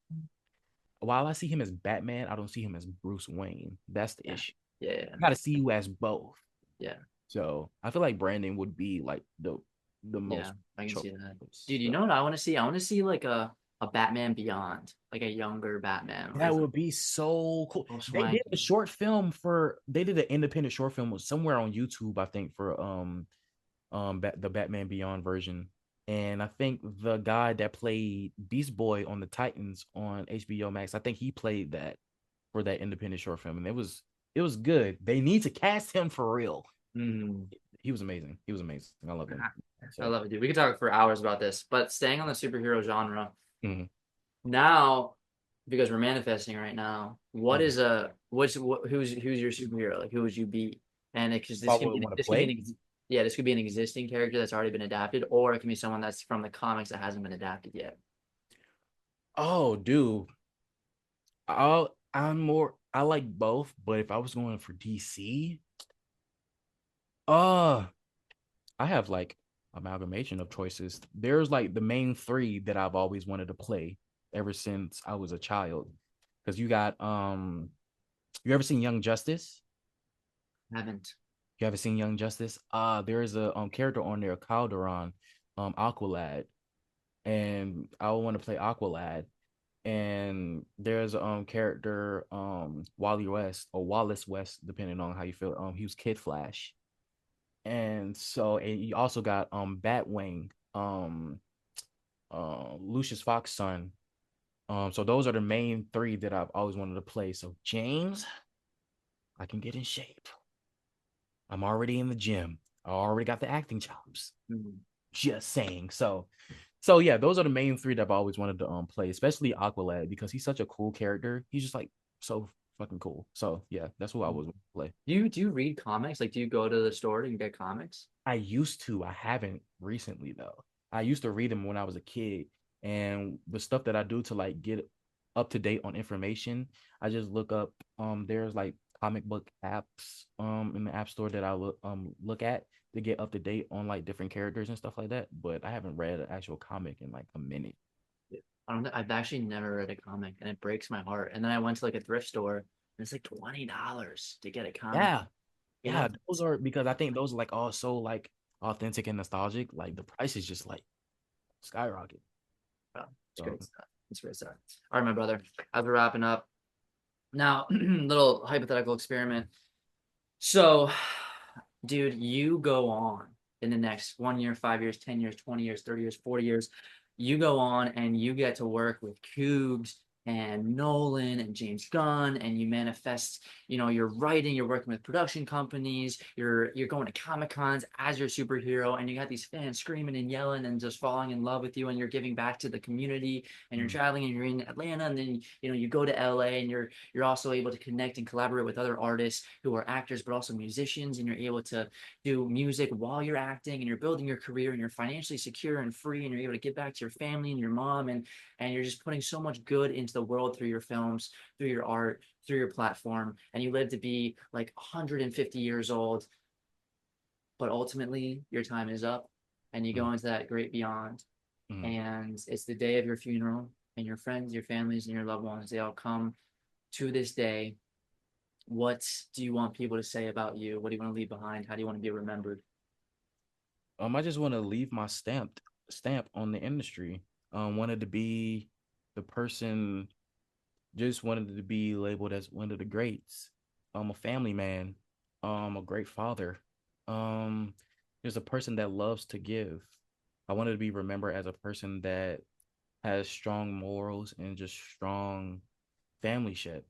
Speaker 2: while I see him as Batman, I don't see him as Bruce Wayne. That's the
Speaker 1: Yeah,
Speaker 2: issue.
Speaker 1: yeah,
Speaker 2: I gotta see you as both.
Speaker 1: yeah,
Speaker 2: So I feel like Brandon would be like the
Speaker 1: yeah.
Speaker 2: most
Speaker 1: I can
Speaker 2: choice.
Speaker 1: see that. Dude, you
Speaker 2: So
Speaker 1: know what I want to see? I want to see like a Batman Beyond, like a younger Batman, where
Speaker 2: that
Speaker 1: he's like
Speaker 2: would be so cool.
Speaker 1: so swanky.
Speaker 2: They did an independent short film somewhere on YouTube, I think, for the Batman Beyond version. And I think the guy that played Beast Boy on the Titans on HBO Max, I think he played that for that independent short film, and it was good. They need to cast him for real.
Speaker 1: Mm.
Speaker 2: He was amazing. He was amazing. I love him.
Speaker 1: I
Speaker 2: So
Speaker 1: love it, dude. We could talk for hours about this, but staying on the superhero genre
Speaker 2: mhm,
Speaker 1: now, because we're manifesting right now. What
Speaker 2: mhm.
Speaker 1: is a who's your superhero? Like who would you be? And because
Speaker 2: If I would want to play,
Speaker 1: yeah, this could be an existing character that's already been adapted, or it can be someone that's from the comics that hasn't been adapted yet.
Speaker 2: oh, dude, I like both, but if I was going for DC, uh, I have like amalgamation of choices. There's like the main three that I've always wanted to play ever since I was a child. Because you got you ever seen Young Justice?
Speaker 1: Haven't.
Speaker 2: You ever seen Young Justice? There is a character on there, Calderon, Aqualad, and I want to play Aqualad. And there's a character, Wally West or Wallace West, depending on how you feel. He was Kid Flash. And you also got Batwing, Lucius Fox son. So those are the main three that I've always wanted to play. So James, I can get in shape. I'm already in the gym. I already got the acting chops.
Speaker 1: Mhm.
Speaker 2: Just saying. So yeah, those are the main three that I've always wanted to play, especially Aqualad because he's such a cool character. He's just like so fucking cool. So yeah, that's what I was play.
Speaker 1: Do you read comics? Like, do you go to the store and get comics?
Speaker 2: I used to. I haven't recently though. I used to read them when I was a kid, and the stuff that I do to like get up to date on information, I just look up. There's like comic book apps in the app store that I look at to get up to date on like different characters and stuff like that. But I haven't read an actual comic in like a minute.
Speaker 1: I don't know. I've actually never read a comic, and it breaks my heart. And then I went to like a thrift store, It's like $20 to get a comic.
Speaker 2: Yeah,
Speaker 1: You know,
Speaker 2: yeah, those are because I think those are like all so like authentic and nostalgic. Like the price is just like skyrocket.
Speaker 1: bro, it's
Speaker 2: So
Speaker 1: great stuff. It's great stuff. All right, my brother. As we're wrapping up now, little hypothetical experiment. So, dude, you go on in the next 1 year, 5 years, 10 years, 20 years, 30 years, 40 years. You go on and you get to work with Cougs and Nolan and James Gunn, and you manifest, you're writing, you're working with production companies, you're going to Comic Cons as your superhero, and you got these fans screaming and yelling and just falling in love with you, and you're giving back to the community, and you're
Speaker 2: mm,
Speaker 1: traveling and you're in Atlanta, and then you go to LA and you're also able to connect and collaborate with other artists who are actors but also musicians, and you're able to do music while you're acting, and you're building your career, and you're financially secure and free, and you're able to give back to your family and your mom, and you're just putting so much good into the world through your films, through your art, through your platform, and you live to be like 150 years old, but ultimately your time is up and you
Speaker 2: mm,
Speaker 1: go into that great beyond,
Speaker 2: mm.
Speaker 1: and it's the day of your funeral, and your friends, your families, and your loved ones, they all come to this day. What do you want people to say about you? What do you want to leave behind? How do you want to be remembered?
Speaker 2: I just want to leave my stamp on the industry. Wanted to be the person, just wanted to be labeled as one of the greats. A family man, a great father, um, just a person that loves to give. I wanted to be remembered as a person that has strong morals and just strong family shit,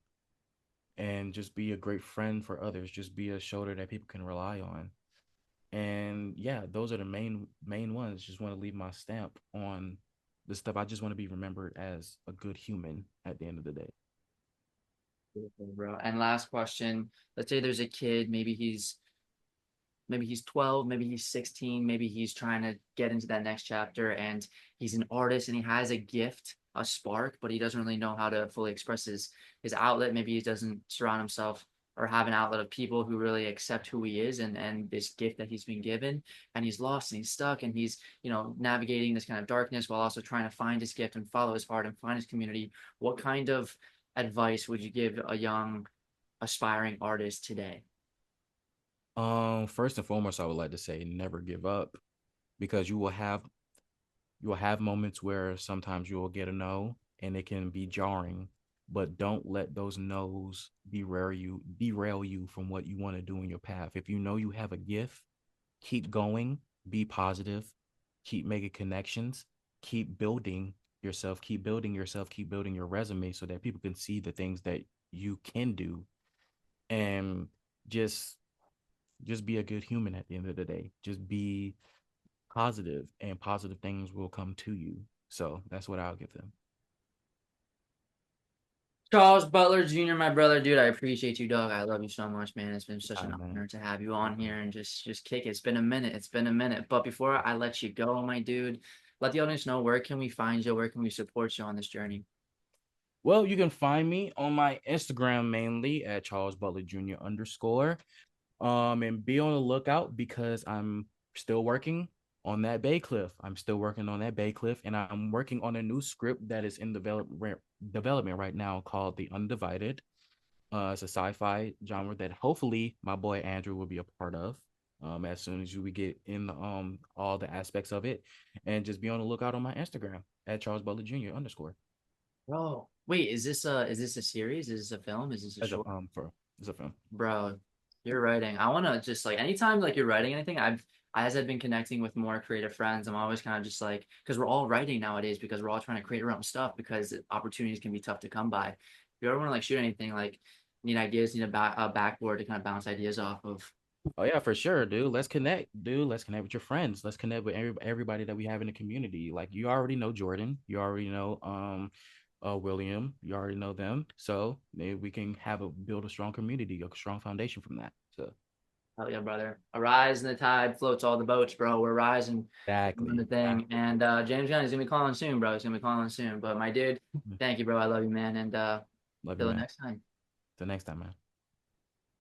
Speaker 2: and just be a great friend for others. Just be a shoulder that people can rely on. And yeah, those are the main ones. Just want to leave my stamp on the stuff. I just want to be remembered as a good human at the end of the day.
Speaker 1: Beautiful, bro. And last question. Let's say there's a kid, maybe he's 12, maybe he's 16, maybe he's trying to get into that next chapter, and he's an artist and he has a gift, a spark, but he doesn't really know how to fully express his outlet. Maybe he doesn't surround himself or have an outlet of people who really accept who he is, and this gift that he's been given, and he's lost and he's stuck, and he's navigating this kind of darkness while also trying to find his gift and follow his heart and find his community. What kind of advice would you give a young aspiring artist today?
Speaker 2: First and foremost, I would like to say never give up, because you will have moments where sometimes you will get a no and it can be jarring, but don't let those no's derail you from what you want to do in your path. If you know you have a gift, keep going, be positive, keep making connections, keep building yourself, keep building your resume so that people can see the things that you can do, and just just be a good human at the end of the day. Just be positive, and positive things will come to you. So that's what I'll give them.
Speaker 1: Charles Butler Jr., my brother, dude, I appreciate you, dog. I love you so much, man. It's been such an
Speaker 2: Time, man.
Speaker 1: honor to have you on
Speaker 2: Time.
Speaker 1: here and just kick it. It's been a minute. It's been a minute. But before I let you go, my dude, let the audience know, where can we find you? Where can we support you on this journey?
Speaker 2: Well, you can find me on my Instagram mainly at Charles Butler Jr. underscore. And be on the lookout because I'm still working on that Bay Cliff. I'm still working on that Bay Cliff, and I'm working on a new script that is in development right now called The Undivided. It's a sci-fi genre that hopefully my boy Andrew will be a part of. As soon as we get in all the aspects of it, and just be on the lookout on my Instagram at Charles Butler Jr. underscore.
Speaker 1: Bro, wait, is this a series? Is this a film? Is this a
Speaker 2: As a
Speaker 1: short?
Speaker 2: for as a film.
Speaker 1: Bro, you're writing. I want to just like anytime like you're writing anything, as I've been connecting with more creative friends, I'm always kind of just like, because we're all writing nowadays because we're all trying to create our own stuff because opportunities can be tough to come by. If you ever want to like shoot anything, like need ideas, need a backboard to kind of bounce ideas off of.
Speaker 2: Oh yeah, for sure, dude. Let's connect, dude. Let's connect with your friends. Let's connect with everybody that we have in the community. Like you already know Jordan. You already know William. You already know them. So maybe we can have a build a strong community, a strong foundation from that. So
Speaker 1: Oh yeah, brother. A rise in the tide floats all the boats, bro. We're rising, doing the
Speaker 2: exactly.
Speaker 1: thing.
Speaker 2: Exactly.
Speaker 1: And James Gunn is gonna be calling soon, bro. He's gonna be calling soon. But my dude, thank you, bro. I love you, man. And
Speaker 2: Love you,
Speaker 1: till the
Speaker 2: man.
Speaker 1: next time.
Speaker 2: Till next time, man.